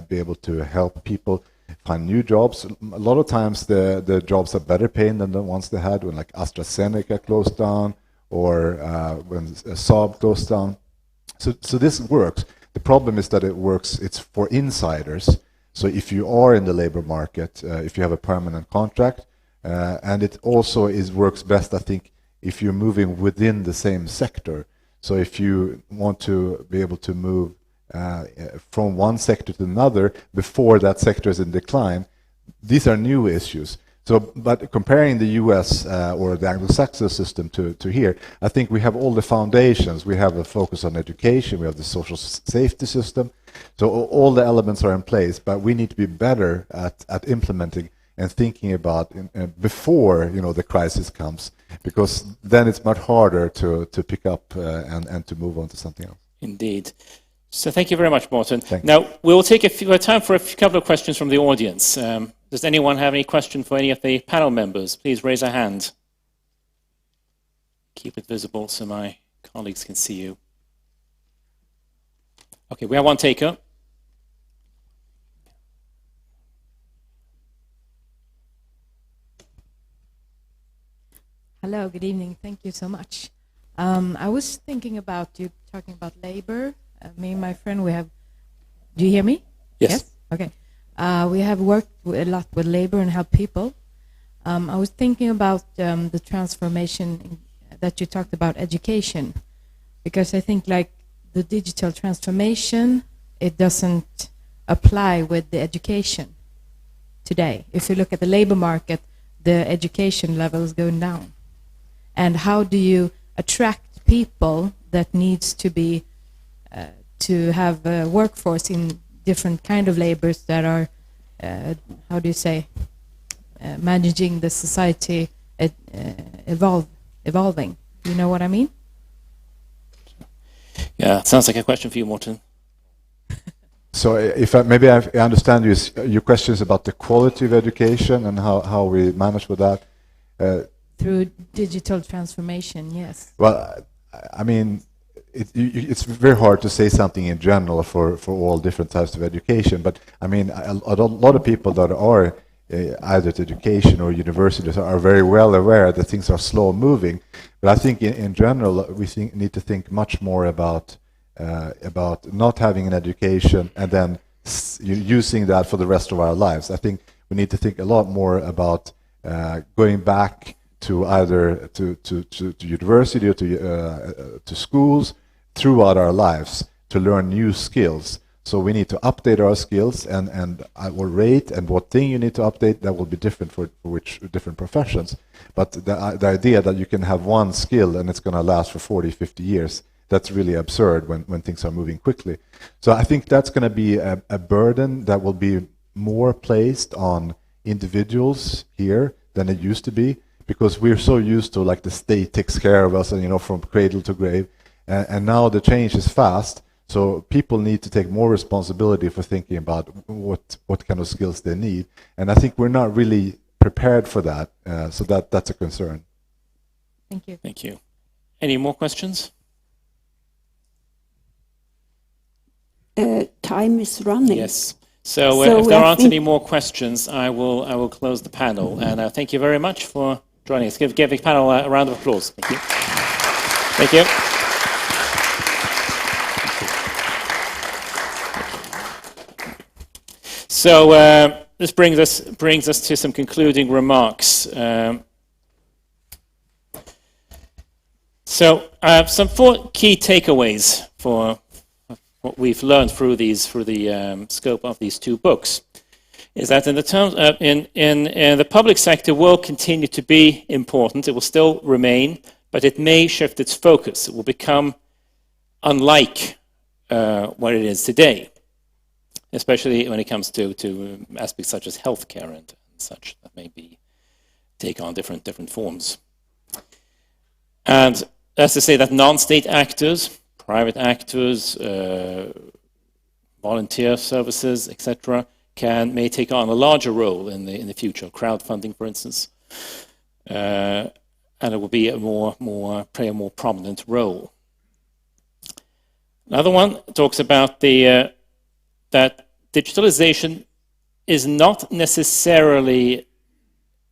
be able to help people find new jobs. A lot of times the jobs are better paying than the ones they had when, like, AstraZeneca closed down, or when Saab closed down. So this works. The problem is that it's for insiders. So if you are in the labor market, if you have a permanent contract, and it also works best, I think, if you're moving within the same sector. So if you want to be able to move from one sector to another before that sector is in decline, these are new issues. So, but comparing the US or the Anglo-Saxon system to here, I think we have all the foundations. We have a focus on education, we have the social safety system. So all the elements are in place, but we need to be better at implementing and thinking about before the crisis comes, because then it's much harder to pick up and to move on to something else. Indeed. So thank you very much, Mårten. Thanks. Now, we'll take time for a couple of questions from the audience. Does anyone have any question for any of the panel members? Please raise a hand. Keep it visible so my colleagues can see you. Okay, we have one taker. Hello, good evening. Thank you so much. I was thinking about you talking about labor. Me and my friend, do you hear me? Yes. Okay. We have worked a lot with labor and help people. I was thinking about the transformation that you talked about, education, because I think, like, the digital transformation, it doesn't apply with the education today. If you look at the labor market, the education level is going down. And how do you attract people that needs to be to have a workforce in different kind of labors that are, how do you say, managing the society evolving? You know what I mean? Yeah, sounds like a question for you, Mårten. So if maybe I understand you, your question is about the quality of education and how we manage with that. Through digital transformation, yes. Well, I mean, it's very hard to say something in general for all different types of education. But I mean, a lot of people that are either at education or universities are very well aware that things are slow moving. But I think in general we need to think much more about not having an education and then using that for the rest of our lives. I think we need to think a lot more about going back to either to university or to schools throughout our lives to learn new skills. So we need to update our skills, and what rate and what thing you need to update, that will be different for which different professions. But the idea that you can have one skill and it's going to last for 40, 50 years, that's really absurd when things are moving quickly. So I think that's going to be a burden that will be more placed on individuals here than it used to be, because we're so used to like the state takes care of us, and you know, from cradle to grave, and now the change is fast. So people need to take more responsibility for thinking about what kind of skills they need, and I think we're not really prepared for that. So that's a concern. Thank you. Thank you. Any more questions? Time is running. Yes. So if there aren't any more questions, I will close the panel. And thank you very much for joining us. Give the panel a round of applause. Thank you. Thank you. So this brings us to some concluding remarks. So some 4 key takeaways for what we've learned through the scope of these 2 books is that in the public sector will continue to be important. It will still remain, but it may shift its focus. It will become unlike what it is today, especially when it comes to aspects such as healthcare and such that may take on different forms. And that's to say that non-state actors, private actors, volunteer services, etc., may take on a larger role in the future. Crowdfunding, for instance, and it will be play a more prominent role. Another one talks about that digitalization is not necessarily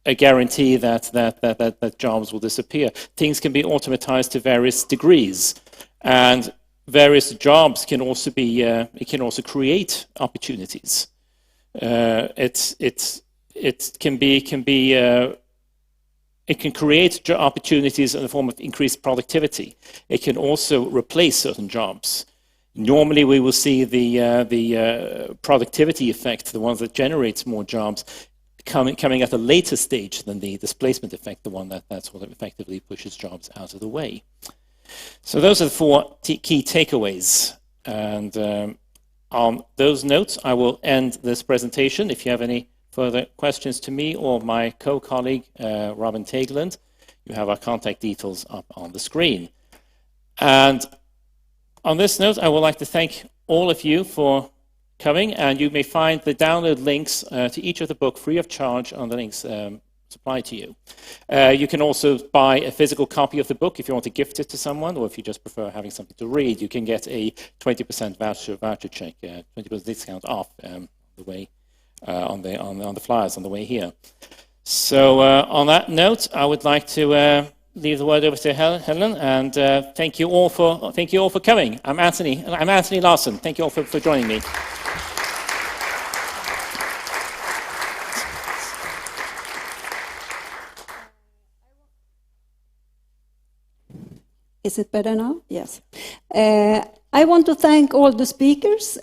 a guarantee that jobs will disappear. Things can be automatized to various degrees. And various jobs can also it can also create opportunities. It can create opportunities in the form of increased productivity. It can also replace certain jobs. Normally, we will see the productivity effect, the ones that generates more jobs, coming at a later stage than the displacement effect, the one that sort of effectively pushes jobs out of the way. So those are the 4 key takeaways, and on those notes I will end this presentation. If you have any further questions to me or my co-colleague Robin Teigland, you have our contact details up on the screen. And on this note, I would like to thank all of you for coming, and you may find the download links to each of the book free of charge on the links supplied to you. You can also buy a physical copy of the book if you want to gift it to someone, or if you just prefer having something to read, you can get a 20% voucher check, 20% discount off the way on the flyers on the way here. So on that note, I would like to leave the word over to Helen, and thank you all for coming. I'm Anthony Larsson. Thank you all for joining me. Is it better now? Yes. I want to thank all the speakers.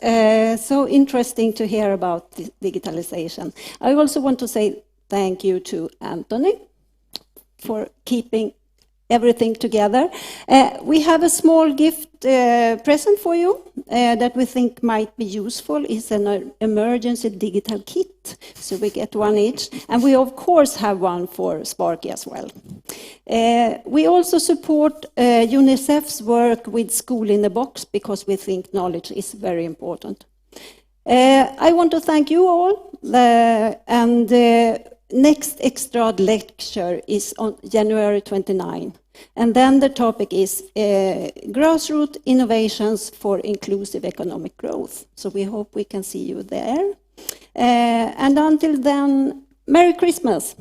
So interesting to hear about digitalization. I also want to say thank you to Anthony for keeping everything together. We have a small gift present for you that we think might be useful. It's an emergency digital kit, so we get one each. And we, of course, have one for Sparky as well. We also support UNICEF's work with School in the Box because we think knowledge is very important. I want to thank you all, and next Estrad lecture is on January 29. And then the topic is grassroots innovations for inclusive economic growth. So we hope we can see you there. And until then, Merry Christmas.